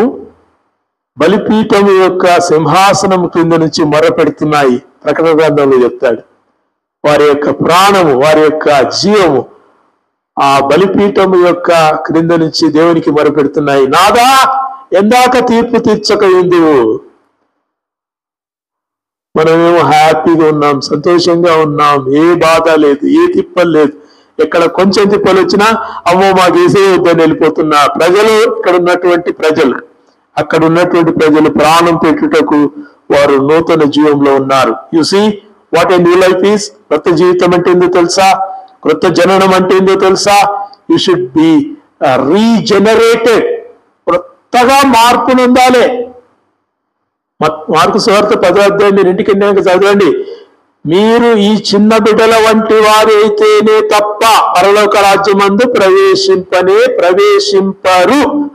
బలిపీఠము యొక్క సింహాసనం కింద నుంచి మొరపెడుతున్నాయి. ప్రకటన గ్రంథంలో చెప్తాడు. వారి యొక్క ప్రాణము, వారి యొక్క జీవము ఆ బలిపీఠము యొక్క క్రింద నుంచి దేవునికి మొరపెడుతున్నాయి. నాదా, ఎందాక తీర్పు తీర్చక ఎందువు? మనమేమో హ్యాపీగా ఉన్నాం, సంతోషంగా ఉన్నాం, ఏ బాధ లేదు, ఏ తిప్పలు లేదు. ఎక్కడ కొంచెం తిప్పలు వచ్చినా అమ్మో మాకు ఏసే వద్దని వెళ్ళిపోతున్నా ప్రజలు, ఇక్కడ ఉన్నటువంటి ప్రజలు, అక్కడ ఉన్నటువంటి ప్రజలు ప్రాణం పెట్టుటకు వారు నూతన జీవంలో ఉన్నారు. You see what a new life is. కొత్త జీవితం అంటే ఏందో తెలుసా? కొత్త జననం అంటే ఏందో తెలుసా? You should be regenerated. కొత్తగా మార్పు నొందాలి. మార్కు సువార్త 10వ అధ్యాయం మీరు ఇంటికి వెళ్ళాక చదవండి. మీరు ఈ చిన్న బిడ్డల వంటి వారు అయితేనే తప్ప పరలోక రాజ్యమందు ప్రవేశింపరు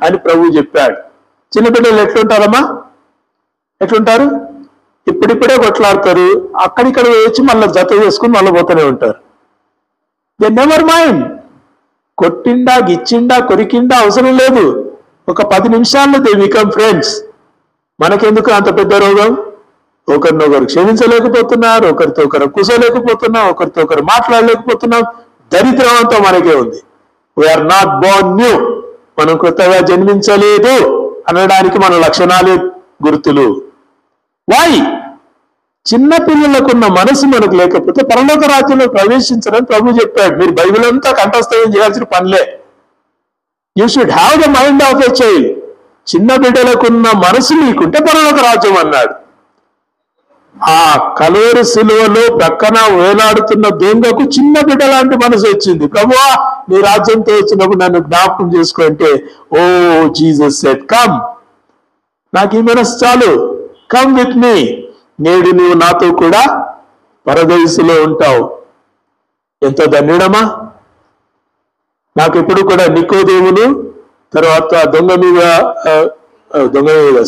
అని ప్రభు చెప్పాడు. చిన్న బిడ్డలు ఎట్లుంటారమ్మా? ఎట్లుంటారు? ఇప్పుడిప్పుడే కొట్లాడతారు, అక్కడిక్కడ వేచి మళ్ళీ జత చేసుకుని మళ్ళీ పోతూనే ఉంటారు. They never mind. కొట్టిండా, గిచ్చిండా, కొరికిండా అవసరం లేదు. ఒక 10 నిమిషాల్లో దే బికమ్ ఫ్రెండ్స్. మనకెందుకు అంత పెద్ద రోగం? ఒకరినొకరు క్షమించలేకపోతున్నారు, ఒకరితో ఒకరు కూసోలేకపోతున్నాం, ఒకరితో ఒకరు మాట్లాడలేకపోతున్నాం. దరిద్రం అంతా మనకే ఉంది. We are not born new. మనం కొత్తగా జన్మించలేదు అనడానికి మన లక్షణాలే గుర్తులు. వై? చిన్న పిల్లలకున్న మనసు మనకు లేకపోతే పరలోక రాజ్యంలో ప్రవేశించడం ప్రభు చెప్పాడు. మీరు బైబిల్ అంతా కంఠస్థం చేయాల్సిన పనిలే. You should have the mind of a child. చిన్న బిడ్డలకున్న మనసు నీకుంటే పరలోక రాజ్యం అన్నాడు. ఆ కలువరి సిలువలో ప్రక్కన వేలాడుతున్న దొంగకు చిన్న బిడ్డ లాంటి మనసు వచ్చింది. ప్రభువా, నీ రాజ్యంతో వచ్చినప్పుడు నన్ను జ్ఞాపకం చేసుకుంటే, ఓ జీసస్ సెడ్, కమ్, నాకు ఈ మనసు చాలు, కమ్ విత్ మీ. నేడు నువ్వు నాతో కూడా పరదేశులో ఉంటావు. ఎంతో ధన్యుడమా. నాకు ఎప్పుడు కూడా నికోదేమును, తర్వాత దొంగ మీద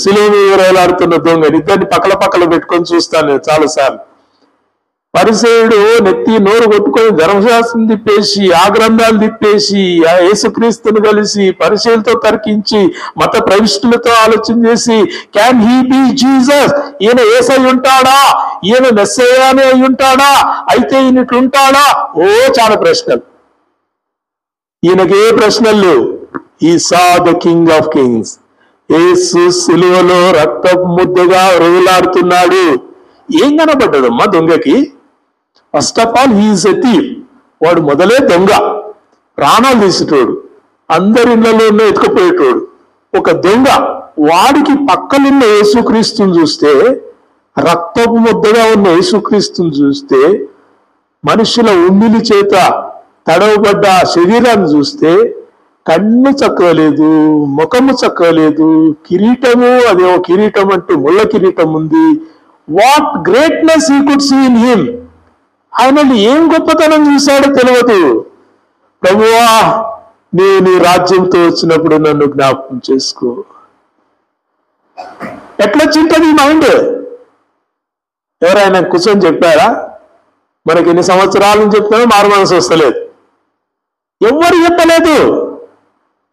సిలువ మీద వేలాడుతున్న దొంగ ఇద్దరిని పక్కల పెట్టుకొని చూస్తాను నేను చాలాసార్లు. పరిసేయుడు నెత్తి నోరు కొట్టుకొని ధర్మశాస్త్రం తిప్పేసి, ఆ గ్రంథాలు తిప్పేసి, ఆ యేసుక్రీస్తుని కలిసి పరిసేయులతో తర్కించి, మత ప్రవిష్టులతో ఆలోచన చేసి, క్యాన్ హీ బీ జీసస్? ఈయన యేసై ఉంటాడా? ఈయన మెస్సయ్యానే అయి ఉంటాడా? అయితే ఈయన ఇట్లుంటాడా? ఓ చాలా ప్రశ్నలు. ఈయనకి ఏ ప్రశ్నలు లేవు. He saw the king of kings. యేసు సిలువలో రక్తపు ముద్దగా వేలాడుతున్నాడు. ఏం కనబడ్డాడమ్మా దొంగకి? First of all he is a thief. వాడు మొదలే దొంగ, ప్రాణాలు తీసేటోడు, అందరి ఇళ్లలోనూ ఎత్తుకుపోయేటోడు, ఒక దొంగ. వాడికి పక్కనున్న యేసుక్రీస్తుని చూస్తే, రక్తపు ముద్దగా ఉన్న యేసుక్రీస్తుని చూస్తే, మనుషుల ఉమ్మిలి చేత తడవబడ్డ శరీరాన్ని చూస్తే కన్ను చక్కలేదు, ముఖము చక్కలేదు, కిరీటము, అదేమో కిరీటం అంటే ముళ్ళ కిరీటం ఉంది. What greatness he could see in him. ఆయనని ఏం గొప్పతనం చూశాడో తెలియదు. ప్రభువా, నేను నీ రాజ్యంతో వచ్చినప్పుడు నన్ను జ్ఞాపకం చేసుకో. ఎట్లొచ్చింటది మైండ్? ఎవరైనా కూర్చొని చెప్పారా? మనకి ఎన్ని సంవత్సరాల నుంచి చెప్తామో మారు మనసు వస్తలేదు, ఎవరు చెప్పలేదు.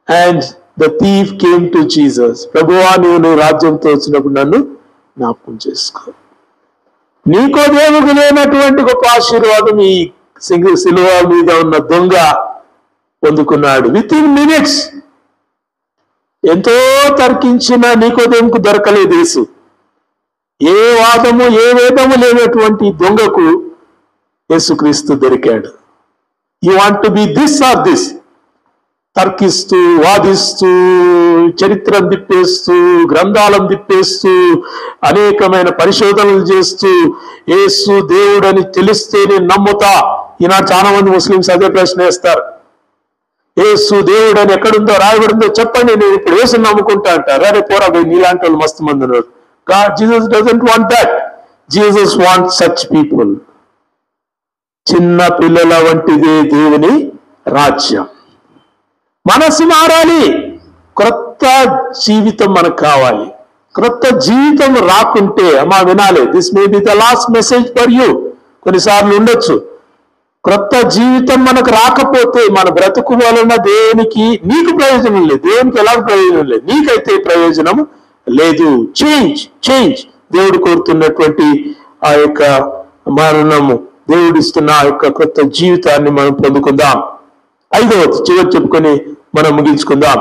And the thief came to Jesus. ప్రభువా, నువ్వు నీ రాజ్యంతో వచ్చినప్పుడు నన్ను జ్ఞాపకం చేసుకో. నీకోదేవుకు లేనటువంటి గొప్ప ఆశీర్వాదం ఈ సిలువ మీద ఉన్న దొంగ పొందుకున్నాడు. With in minutes. ఎంతో తర్కించిన నీకోదేవుకు దొరకలేదు యేసు. ఏ వాదము ఏ వేదము లేనటువంటి దొంగకు యేసుక్రీస్తు దొరికాడు. You want to be this or this. తర్కిస్తూ వాదిస్తూ చరిత్రను తిప్పేస్తూ, గ్రంథాలను తిప్పేస్తూ, అనేకమైన పరిశోధనలు చేస్తూ యేసు దేవుడని తెలిస్తే నేను నమ్ముతా. ఈనాడు చాలా మంది ముస్లింస్ అదే ప్రశ్న వేస్తారు, యేసు దేవుడు అని ఎక్కడుందో రాయబడిందో చెప్పండి, నేను ఇప్పుడు యేసుని నమ్ముకుంటా అంటారు. అరే పోరా పోయి, నీలాంటి వాళ్ళు మస్తు మంది ఉన్నారు. Jesus doesn't want that. Jesus want such people. చిన్న పిల్లల వంటిదే దేవుని రాజ్యం. మనసు మారాలి, క్రొత్త జీవితం మనకు కావాలి. క్రొత్త జీవితం రాకుంటే అమ్మా వినాలి, this may be the last message for you. కొన్నిసార్లు ఉండొచ్చు, క్రొత్త జీవితం మనకు రాకపోతే మన బ్రతుకు వలన దేనికి నీకు ప్రయోజనం లేదు, దేవునికి ఎలాగ ప్రయోజనం లేదు, నీకైతే ప్రయోజనం లేదు. చేంజ్ దేవుడు కోరుతున్నటువంటి ఆ యొక్క మరణము, దేవుడిస్తున్న ఆ యొక్క క్రొత్త జీవితాన్ని మనం పొందుకుందాం. ఐదవది చివరి చెప్పుకొని మనం ముగించుకుందాం.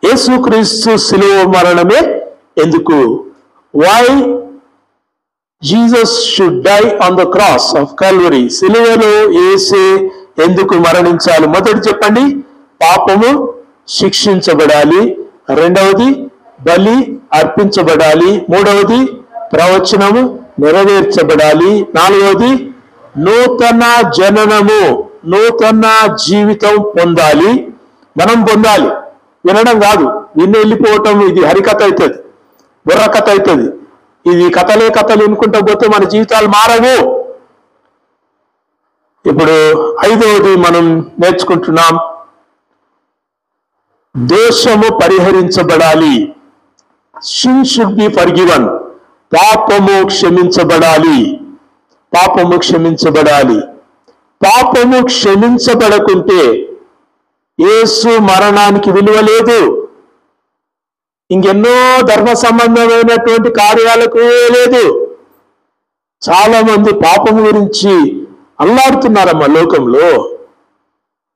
యేసుక్రీస్తు శిలువ మరణమే ఎందుకు? Why Jesus should die on the cross of Calvary. శిలువలో యేసే ఎందుకు మరణించాలి? మొదటి చెప్పండి, పాపము శిక్షించబడాలి. రెండవది బలి అర్పించబడాలి. మూడవది ప్రవచనము నెరవేర్చబడాలి. నాలుగవది నూతన జననము, నూతన జీవితం పొందాలి. మనం పొందాలి, వినడం కాదు, విని వెళ్ళిపోవటం. ఇది హరికథ అవుతుంది, బుర్ర కథ అవుతుంది. ఇది కథలే కథలు వినుకుంటూ పోతే మన జీవితాలు మారవు. ఇప్పుడు ఐదవది మనం నేర్చుకుంటున్నాం, దోషము పరిహరించబడాలి. Sin should be forgiven. పాపము క్షమించబడాలి. పాపము క్షమించబడాలి. పాపము క్షమించబడకుంటే యేసు మరణానికి విలువ లేదు. ఇంకెన్నో ధర్మ సంబంధమైనటువంటి కార్యాలకు లేదు. చాలా మంది పాపం గురించి అల్లాడుతున్నారమ్మా లోకంలో.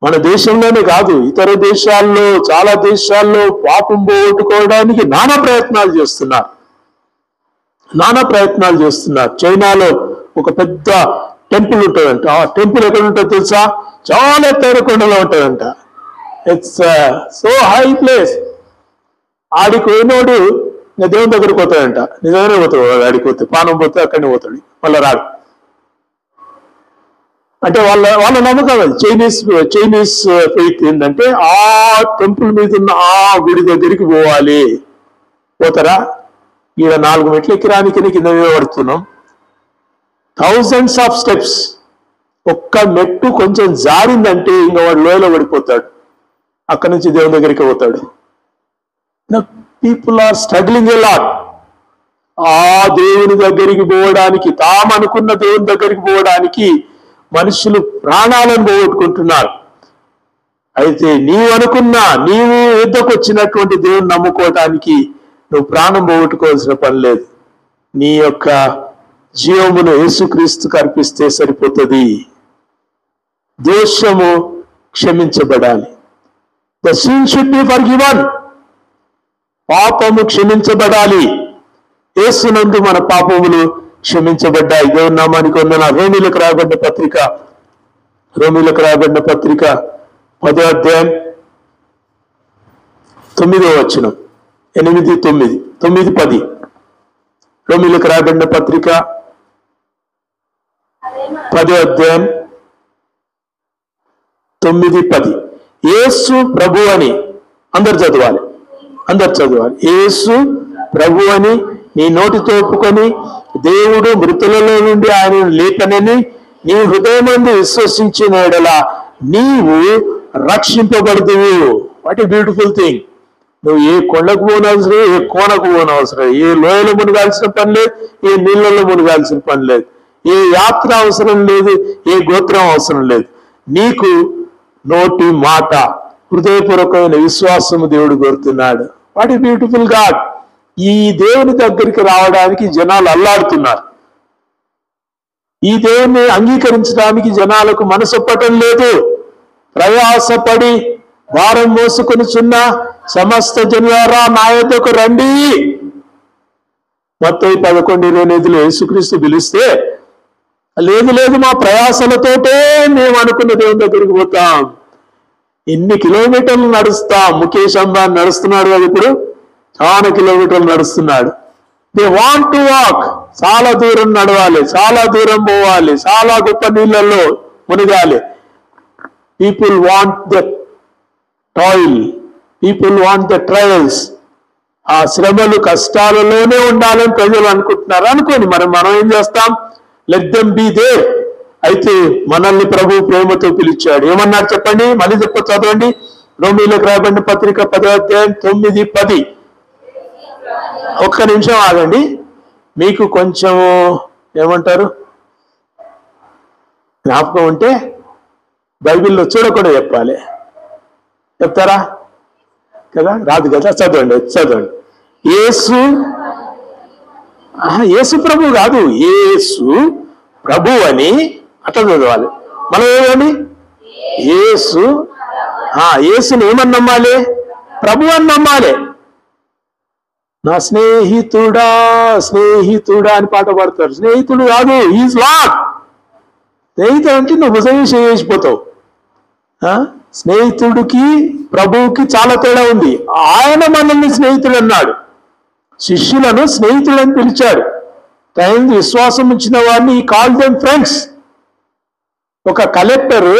మన దేశంలోనే కాదు, ఇతర దేశాల్లో, చాలా దేశాల్లో పాపం పోగొట్టుకోవడానికి నానా ప్రయత్నాలు చేస్తున్నారు. చైనాలో ఒక పెద్ద టెంపుల్ ఉంటుందంట. ఆ టెంపుల్ ఎక్కడ ఉంటుందో తెలుసా? చాలా ఎత్తైన కొండలో ఉంటుందంట. It's so high place. ఆడికి పోయినోడు దేవుని దగ్గరికి పోతాడంట. నిజంగానే పోతాడు. ఆడికి పోతే పానం పోతే అక్కడనే పోతాడు, మళ్ళీ రాడు. అంటే వాళ్ళ నమ్మకం అది. చైనీస్ ఫెయిత్ ఏంటంటే ఆ టెంపుల్ మీద ఉన్న ఆ గుడి దగ్గరికి పోవాలి. పోతారా? ఈడ 4 మెట్లు ఎక్కిరానికి కింద మీద పడుతున్నాం. Thousands of steps. ఒక్క మెట్టు కొంచెం జారిందంటే ఇంకా వాడు లోయలో పడిపోతాడు. అక్కడి నుంచి దేవుని దగ్గరికి పోతాడు. People are struggling a lot. ఆ దేవుని దగ్గరికి పోవడానికి, తామనుకున్న దేవుని దగ్గరికి పోవడానికి మనుషులు ప్రాణాలను పోగొట్టుకుంటున్నారు. అయితే నీవు యుద్ధకు వచ్చినటువంటి దేవుని నమ్ముకోవటానికి నువ్వు ప్రాణం పోగొట్టుకోవాల్సిన పని లేదు. నీ యొక్క జీవమును యేసుక్రీస్తుకు అర్పిస్తే సరిపోతుంది. దోషము క్షమించబడాలి. The sin should be forgiven. పాపము క్షమించబడాలి. యేసునందు మన పాపములు క్షమించబడ్డాయి. దేవుని నామానికి వందనాలు. రోమీలకు రాయబడిన పత్రిక 10వ అధ్యాయం 9వ వచనం, 8, 9, 10. రోమీలకు రాయబడిన పత్రిక 10వ అధ్యాయం 9, 10. యేసు ప్రభు అని అందరు చదవాలి. యేసు ప్రభు అని నీ నోటితో ఒప్పుకొని దేవుడు మృతులలో నుండి ఆయనను లేపనని నీ హృదయమందు విశ్వసించిన యెడల నీవు రక్షింపబడుదువు. What a beautiful thing. నువ్వు ఏ కొండకు పోనవసరం, ఏ కోనకు పోనవసరం, ఏ లోయలో మునగాల్సిన పని లేదు, ఏ నీళ్ళలో మునగాల్సిన పని లేదు, ఏ యాత్ర అవసరం లేదు, ఏ గోత్రం అవసరం లేదు. నీకు నోటి మాట, హృదయపూర్వకమైన విశ్వాసము దేవుడు కోరుతున్నాడు. What a beautiful God. ఈ దేవుని దగ్గరికి రావడానికి జనాలు అల్లాడుతున్నారు. ఈ దేవుని అంగీకరించడానికి జనాలకు మనసొప్పటం లేదు. ప్రయాసపడి భారం మోసుకొనిచున్న సమస్త జనులారా నా యొద్దకు రండి. మత్తయి 11:28 యేసుక్రీస్తు పిలిస్తే లేదు మా ప్రయాసలతోటే మేము అనుకున్న దేవుని దగ్గరికి పోతాం. ఇన్ని కిలోమీటర్లు నడుస్తాం. ముఖేష్ అంబానీ నడుస్తున్నాడు కదా, ఇప్పుడు చాలా కిలోమీటర్లు నడుస్తున్నాడు. దే వాంట్ టు వాక్, చాలా దూరం నడవాలి, చాలా దూరం పోవాలి, చాలా గొప్ప నీళ్ళల్లో మునిగాలి. People want the toil, people want the trials. ఆ శ్రమలు కష్టాలలోనే ఉండాలని ప్రజలు అనుకుంటున్నారు. అనుకోని మనం ఏం చేస్తాం? Let them be there. అయితే మనల్ని ప్రభు ప్రేమతో పిలిచాడు. ఏమన్నారు చెప్పండి, మళ్ళీ చదవండి. రోమీయులకు రాయబడిన పత్రిక 10వ అధ్యాయం 9, 10. ఒక్క నిమిషం ఆగండి. మీకు కొంచెం ఏమంటారు జ్ఞాపకం ఉంటే బైబిల్లో చూడకుండా చెప్పాలి. చెప్తారా కదా? రాదు కదా? చదవండి. యేసు ప్రభు కాదు, యేసు ప్రభు అని అట్లా చదవాలి. మనం ఏమని? యేసుని ఏమని నమ్మాలి? ప్రభు అని నమ్మాలి. నా స్నేహితుడా అని పాట పాడతారు. స్నేహితుడు కాదు, ఈజ్ లార్డ్. స్నేహితుడు అంటే నువ్వు భుజం చేసిపోతావు. స్నేహితుడికి ప్రభువుకి చాలా తేడా ఉంది. ఆయన మనల్ని స్నేహితుడు అన్నాడు, శిష్యులను స్నేహితుడని పిలిచాడు. టైం విశ్వాసం ఇచ్చిన వారిని కాల్ దెమ్ ఫ్రెండ్స్. ఒక కలెక్టర్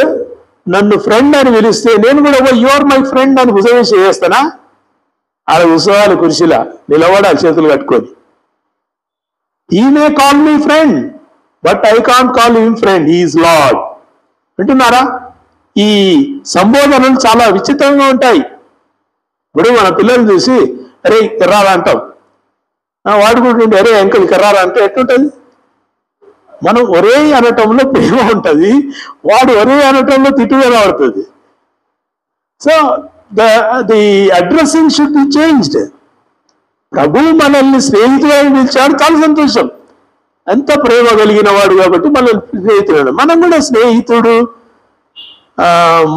నన్ను ఫ్రెండ్ అని పిలిస్తే నేను కూడా యు ఆర్ మై ఫ్రెండ్ అని భుజం చేస్తానా? ఆడ ఉత్సవాలు కుర్చీలా నిలబడాలి చేతులు కట్టుకొని. He may call me friend but I can't call him friend, he is lord. వింటున్నారా? ఈ సంబోధనలు చాలా విచిత్రంగా ఉంటాయి. ఇప్పుడు మన పిల్లలు చూసి అరే కర్రారా అంటాం, వాడు కూడా అరే అంకుల్ కర్రారా అంటే ఎట్లుంటుంది? మనం ఒరే అనటంలో ప్రేమ ఉంటుంది, వాడు ఒరే అనటంలో తిట్టుగా పడుతుంది. So the addressing should be changed. ప్రభు మనల్ని స్నేహితుడు అని పిలిచాడు, చాలా సంతోషం. ఎంత ప్రేమ కలిగిన వాడు కాబట్టి మనల్ని స్నేహితుడు. మనం కూడా స్నేహితుడు,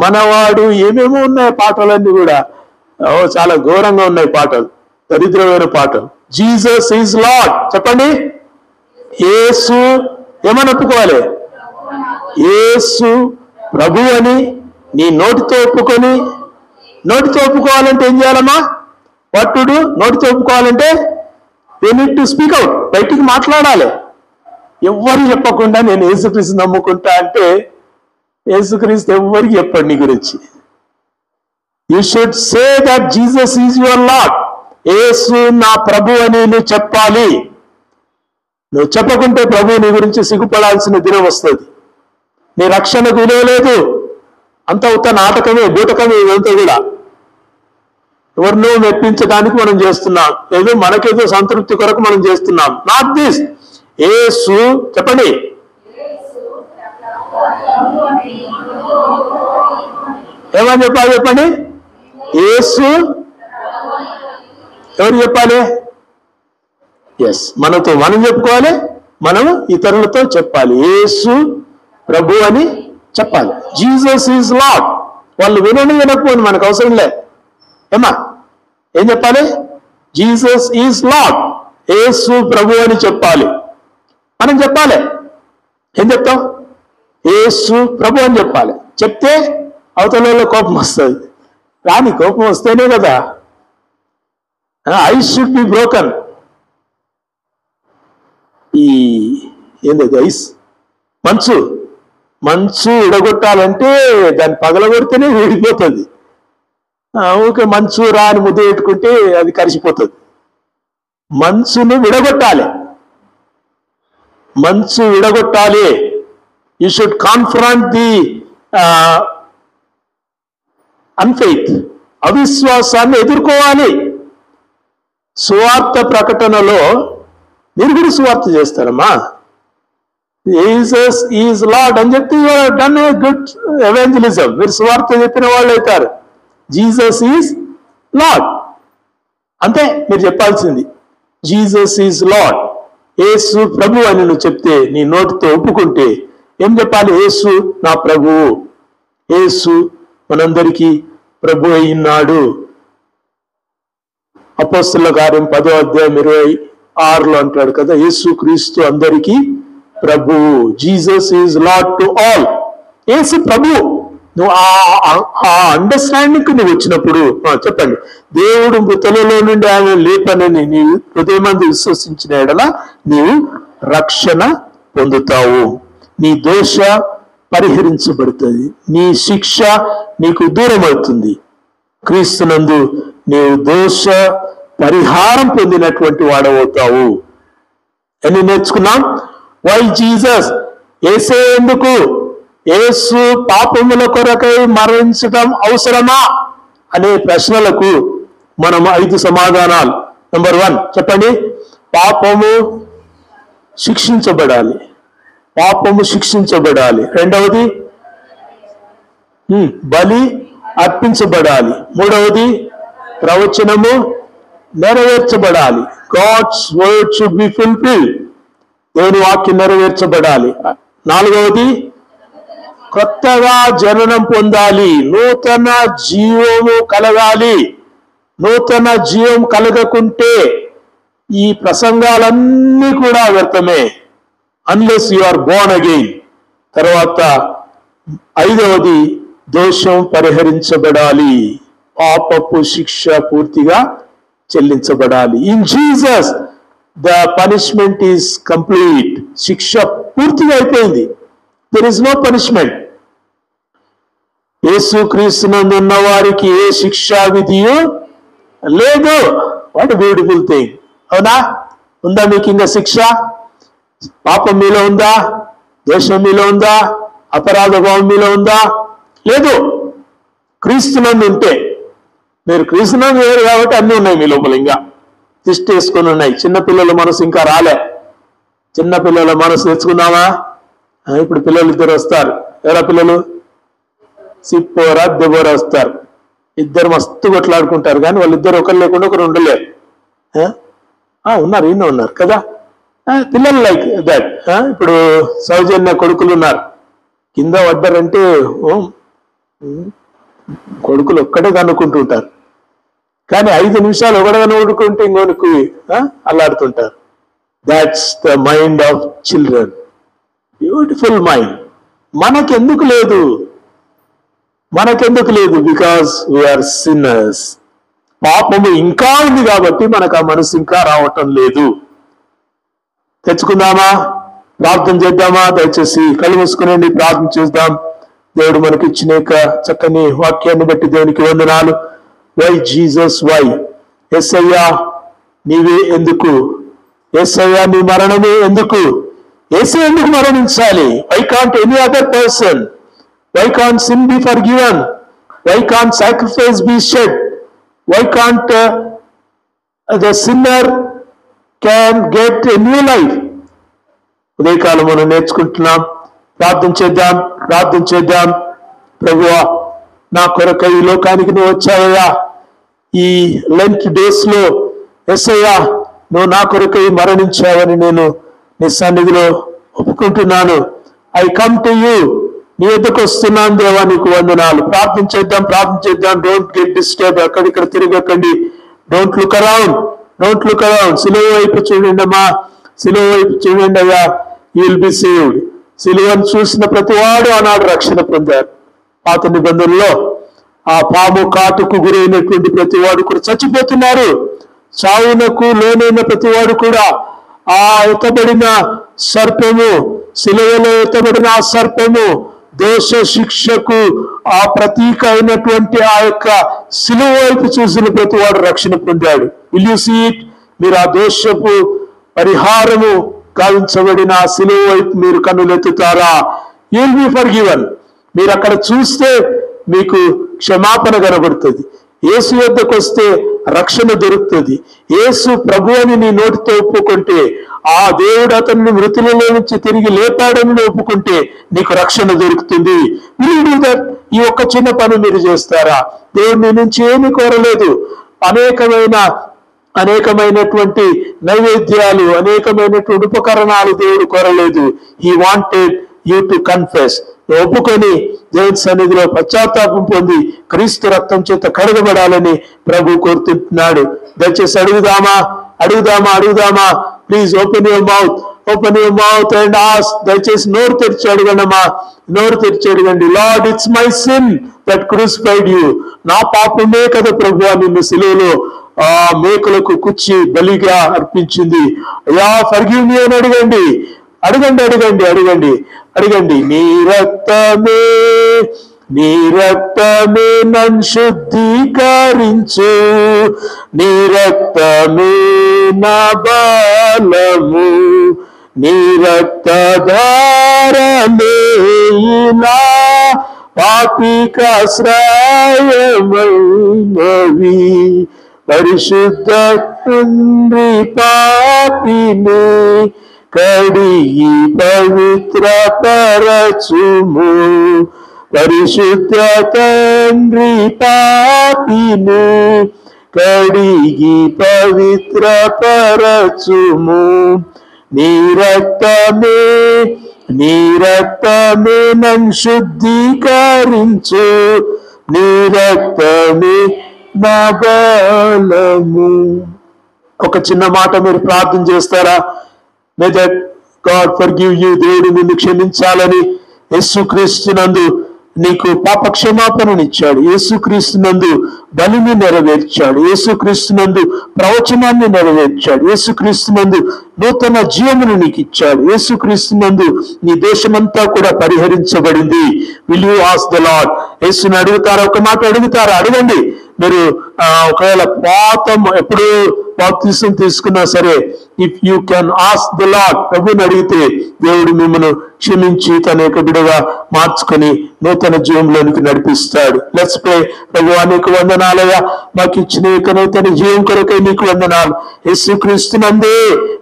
మనవాడు, ఏమేమో ఉన్నాయి పాటలన్నీ కూడా. చాలా ఘోరంగా ఉన్నాయి పాటలు, దరిద్రమైన పాటలు. జీసస్ ఈజ్ లార్డ్ చెప్పండి. యేసు ఏమని ఒప్పుకోవాలి? యేసు ప్రభు అని నీ నోటితో ఒప్పుకొని, నోటితో ఒప్పుకోవాలంటే ఏం చేయాలమ్మా? పట్టుడు నోటితో ఒప్పుకోవాలంటే you need to speak out, బయటికి మాట్లాడాలి. ఎవ్వరు చెప్పకుండా నేను యేసుక్రీస్తు నమ్ముకుంటా అంటే యేసుక్రీస్తు ఎవ్వరికి చెప్పండి నీ గురించి. You should say that Jesus is your lord. యేసు నా ప్రభు అని నువ్వు చెప్పాలి. నువ్వు చెప్పకుంటే ప్రభు నీ గురించి సిగ్గుపడాల్సిన దినం వస్తుంది. నీ రక్షణకు విలువ లేదు, అంత ఉత్త నాటకమే, బూటకమే. ఇదంతా కూడా ఎవరినో మెప్పించడానికి మనం చేస్తున్నాం, ఏదో మనకేదో సంతృప్తి కొరకు మనం చేస్తున్నాం. Not this. యేసు చెప్పండి. ఏమని చెప్పాలి చెప్పండి? యేసు ఎవరు చెప్పాలి? ఎస్, మనతో మనం చెప్పుకోవాలి, మనం ఇతరులతో చెప్పాలి. యేసు ప్రభు అని చెప్పాలి. Jesus is lord. వాళ్ళు వినకపోని మనకు అవసరం లే. ఏమా ఏం చెప్పాలి? జీసస్ ఈజ్ లార్డ్, యేసు ప్రభు అని చెప్పాలి. మనం చెప్పాలి. ఏం చెప్తాం? యేసు ప్రభు అని చెప్పాలి. చెప్తే అవతలలో కోపం వస్తుంది. రాని కోపం వస్తేనే కదా. Ice should be broken. ఈ ఏంటది ఐస్? మంచు విడగొట్టాలంటే దాన్ని పగలగొడితేనే విడిపోతుంది. ఓకే, మంచు రాని ముద్ద పెట్టుకుంటే అది కరిసిపోతుంది. మంచును విడగొట్టాలి. మంచు విడగొట్టాలి. యూ షుడ్ కాన్ఫ్రంట్ ది అన్ఫెయిత్, అవిశ్వాసాన్ని ఎదుర్కోవాలి. సువార్త ప్రకటనలో మీరు కూడా సువార్త చేస్తారమ్మా. జీసస్ ఈజ్ లార్డ్ అని చెప్తే you have done a good evangelism. మీరు సువార్త చెప్పిన వాళ్ళు అవుతారు. జీసస్ ఈజ్ లార్డ్ అంతే మీరు చెప్పాల్సింది. జీసస్ ఈజ్ లార్డ్, యేసు ప్రభు అని నువ్వు చెప్తే, నీ నోటితో ఒప్పుకుంటే ఏం చెప్పాలి? యేసు నా ప్రభువు. యేసు మనందరికీ ప్రభు అయినాడు. అపోస్తలుల కార్యం 10వ అధ్యాయం 26లో అంటాడు కదా, యేసు క్రీస్తు అందరికీ ప్రభువు. Jesus is lord to all. యేసు ప్రభు. నువ్వు ఆ అండర్స్టాండింగ్ నువ్వు వచ్చినప్పుడు చెప్పండి, దేవుడు మృతులలో నుండి ఆయన లేపనని నీవు హృదయమందు విశ్వసించిన ఎడల నీవు రక్షణ పొందుతావు. నీ దోష పరిహరించబడుతుంది, నీ శిక్ష నీకు దూరం అవుతుంది. క్రీస్తునందు నీవు దోష పరిహారం పొందినటువంటి వాడవుతావు అని నేర్చుకున్నాం. వై జీసస్, యేసే ఎందుకు, యేసు పాపముల కొరకై మరణించడం అవసరమా అనే ప్రశ్నలకు మనం 5 సమాధానాలు. నెంబర్ 1 చెప్పండి, పాపము శిక్షించబడాలి. పాపము శిక్షించబడాలి. రెండవది బలి అర్పించబడాలి. మూడవది ప్రవచనము నెరవేర్చబడాలి. God's word should be fulfilled. దేవుని వాక్యం నెరవేర్చబడాలి. నాలుగవది కొత్తగా జననం పొందాలి, నూతన జీవము కలగాలి. నూతన జీవం కలగకుంటే ఈ ప్రసంగాలన్నీ కూడా వ్యర్థమే, unless you are born again. తర్వాత 5వది దోషం పరిహరించబడాలి, పాపపు శిక్ష పూర్తిగా చెల్లించబడాలి. In Jesus the punishment is complete. శిక్ష పూర్తిగా అయిపోయింది. There is no punishment. యేసు క్రీస్తునందు ఉన్న వారికి ఏ శిక్షా విధియు లేదు. What beautiful thing. అవునా? ఉందా మీకు ఇంకా శిక్ష? పాపం మీలో ఉందా? దోషం మీలో ఉందా? అపరాధ భావం మీలో ఉందా? లేదు. క్రీస్తునందు ఉంటే, మీరు క్రీస్తునందు వేరు కాబట్టి అన్నీ ఉన్నాయి మీ లోపల, ఇంకా తిష్టి వేసుకొని ఉన్నాయి. చిన్నపిల్లల మనసు ఇంకా రాలే. చిన్నపిల్లల మనసు తెచ్చుకున్నామా? ఇప్పుడు పిల్లలు 2 వస్తారు. ఎవరా పిల్లలు? సిప్పోరా దెబోరా వస్తారు. 2 మస్తు కొట్లాడుకుంటారు, కానీ వాళ్ళిద్దరు ఒకరు లేకుండా ఒకరు ఉండలేరు. ఉన్నారు, ఈయన ఉన్నారు కదా పిల్లలు లైక్ దట్. ఇప్పుడు సౌజన్య కొడుకులు ఉన్నారు. కింద పడ్డారంటే కొడుకులు ఒక్కటే కనుక్కుంటుంటారు, కానీ 5 నిమిషాలు ఒకటే కనుక్కుంటే ఇంకొనికి అల్లాడుతుంటారు. That's the mind of children. Beautiful mind. మనకెందుకు లేదు? Because we are sinners. పాపము ఇంకా ఉంది కాబట్టి మనకు ఆ మనసు ఇంకా రావటం లేదు. తెచ్చుకుందామా? ప్రార్థన చేద్దామా? దయచేసి కళ్ళు మూసుకునేండి, ప్రార్థన చేద్దాం. దేవుడు మనకి ఇచ్చిన చక్కని వాక్యాన్ని బట్టి దేవునికి వందనాలు. Why Jesus why? యేసయ్యా నీవే ఎందుకు? యేసయ్యా నీ మరణమే ఎందుకు? యేసే ఎందుకు మరణించాలి? Why can't any other person? Why can't sin be forgiven? Why can't sacrifice be shed? Why can't the sinner can get a new life? ఉదయకాలం మనం నేర్చుకుంటున్నాం. ప్రార్థన చేద్దాం. ప్రభువా, నా కొరకై ఈ లోకానికి నువ్వు వచ్చావయ్యా. ఈ లెంట్ డేస్ లో యేసయ్యా నువ్వు నా కొరకై మరణించావని నేను నీ సన్నిధిలో ఒప్పుకుంటున్నాను. I come to you. నీ ఎదుకు వస్తున్నాను దేవా, నీకు వందనాలు. ప్రార్థన చేద్దాం. Don't get disturb. అక్కడిక్కడ తిరగకండి. Don't look around. సిలువ వైపు చూడండి అమ్మా, సిలువ వైపు చూడండి అయ్యా. You will be saved. సిలువను చూసిన ప్రతి వాడు ఆనాడు రక్షణ పొందారు. పాత నిబంధనలో ఆ పాము కాటుకు గురైనటువంటి ప్రతి వాడు కూడా చచ్చిపోతున్నారు. చావునకు లోనైన ప్రతి వాడు కూడా ఆ ఎత్తబడిన సర్పము, సిలువలో ఎత్తబడిన ఆ సర్పము దోష శిక్షకు ఆ ప్రతీక అయినటువంటి ఆ యొక్క సిలువ వైపు చూసిన ప్రతి వాడు రక్షణ పొందాడు. Will you see it? మీరు ఆ దోషపు పరిహారము గావించబడిన ఆ సిలువ వైపు మీరు కన్నులెత్తుతారా? You will be forgiven. మీరు అక్కడ చూస్తే మీకు క్షమాపణ కనబడుతుంది. యేసు వద్దకు వస్తే రక్షణ దొరుకుతుంది. యేసు ప్రభు అని నీ నోటితో ఒప్పుకుంటే, ఆ దేవుడు అతన్ని మృతులలో నుంచి తిరిగి లేపాడని ఒప్పుకుంటే నీకు రక్షణ దొరుకుతుంది. Will do that? ఈ ఒక్క చిన్న పని మీరు చేస్తారా? దేవుడు నీ నుంచి ఏమీ కోరలేదు. అనేకమైనటువంటి నైవేద్యాలు, అనేకమైనటువంటి ఉపకరణాలు దేవుడు కోరలేదు. He wanted you to confess. ఒప్పుకొని దేవుని సన్నిధిలో పశ్చాత్తాపం పొంది క్రీస్తు రక్తం చేత కడగబడాలని ప్రభు కోరుతుంటున్నాడు. దయచేసి అడుగుదామా. Please open your mouth and ask. దయచేసి నోరు తెరిచి అడగండమ్మా. నోరు తెరిచి అడగండి, lord it's my sin that crucified you. నా పాపమే కదా ప్రభువా నిన్ను సిలువలో ఆ మేకులకు కుచ్చి బలిగా అర్పించింది. అయ్యా ఫర్గివ్ మీ అని అడగండి. అడగండి అడగండి అడగండి అడగండి. నీ రక్తమే నన్ను శుద్ధీకరించు, నీ రక్తమే నా బలము, నీ రక్తధారమే ఇలా పాపికాశ్రయమైనవి. పరిశుద్ధ తండ్రి పాపిని కడిగి పవిత్ర పరచుము, పరిశుద్ధ తండ్రి పాపిని కడిగి పవిత్ర పరచుము. నీ రక్తమే నన్ను శుద్ధీకరించు, నీ రక్తమే నా బలము. ఒక చిన్న మాట మీరు ప్రార్థన చేస్తారా? మే దట్ గాడ్ ఫర్గివ్ యూ. దేవుడు నిన్ను క్షమించాలని యేసుక్రీస్తునందు నీకు పాప క్షమాపణనిచ్చాడు, యేసుక్రీస్తునందు బలిని నెరవేర్చాడు, యేసుక్రీస్తునందు ప్రవచనాన్ని నెరవేర్చాడు, యేసుక్రీస్తునందు నూతన జీవమును నీకు ఇచ్చాడు, యేసుక్రీస్తునందు నీ దేశమంతా కూడా పరిహరించబడింది. Will you ask the lord? యేసుని అడుగుతారా? ఒక మాట అడుగుతారా? అడగండి. మీరు ఒకవేళ ఎప్పుడు బాప్తిసం తీసుకున్నా సరే, if you can ask the lord, ప్రభుని అడిగితే దేవుడు మిమ్మల్ని క్షమించి తన యొక్క బిడ్డగా మార్చుకొని నూతన జీవంలోనికి నడిపిస్తాడు. Let's pray. ప్రభువా నీకు వందనాలయ్యా, మాకు ఇచ్చిన యొక్క నూతన జీవం కొరకై నీకు వందనాలు. యేసుక్రీస్తునందే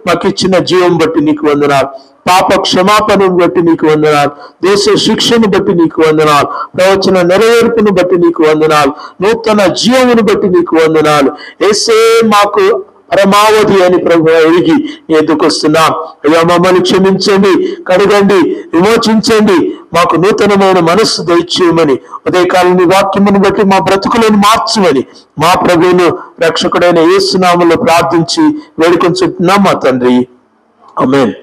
మాకు ఇచ్చిన జీవం బట్టి నీకు వందనాలు, పాప క్షమాపణను బట్టి నీకు వందనాలు, దేశ శిక్షను బట్టి నీకు వందనాలు, ప్రవచన నెరవేర్పును బట్టి నీకు వందనాలు, నూతన జీవమును బట్టి నీకు వందనాలు. యేసే మాకు పరమావధి అని ప్రభు ఎరిగి ఎందుకు వస్తున్నాం. అయ్యా మమ్మల్ని క్షమించండి, కడగండి, విమోచించండి, మాకు నూతనమైన మనస్సు దయచేయమని, ఉదయకాలని వాక్యమును బట్టి మా బ్రతుకులను మార్చమని మా ప్రభువును రక్షకుడైన యేసు నామములో ప్రార్థించి వేడుకొంచుతున్నాం మా తండ్రి. ఆమేన్.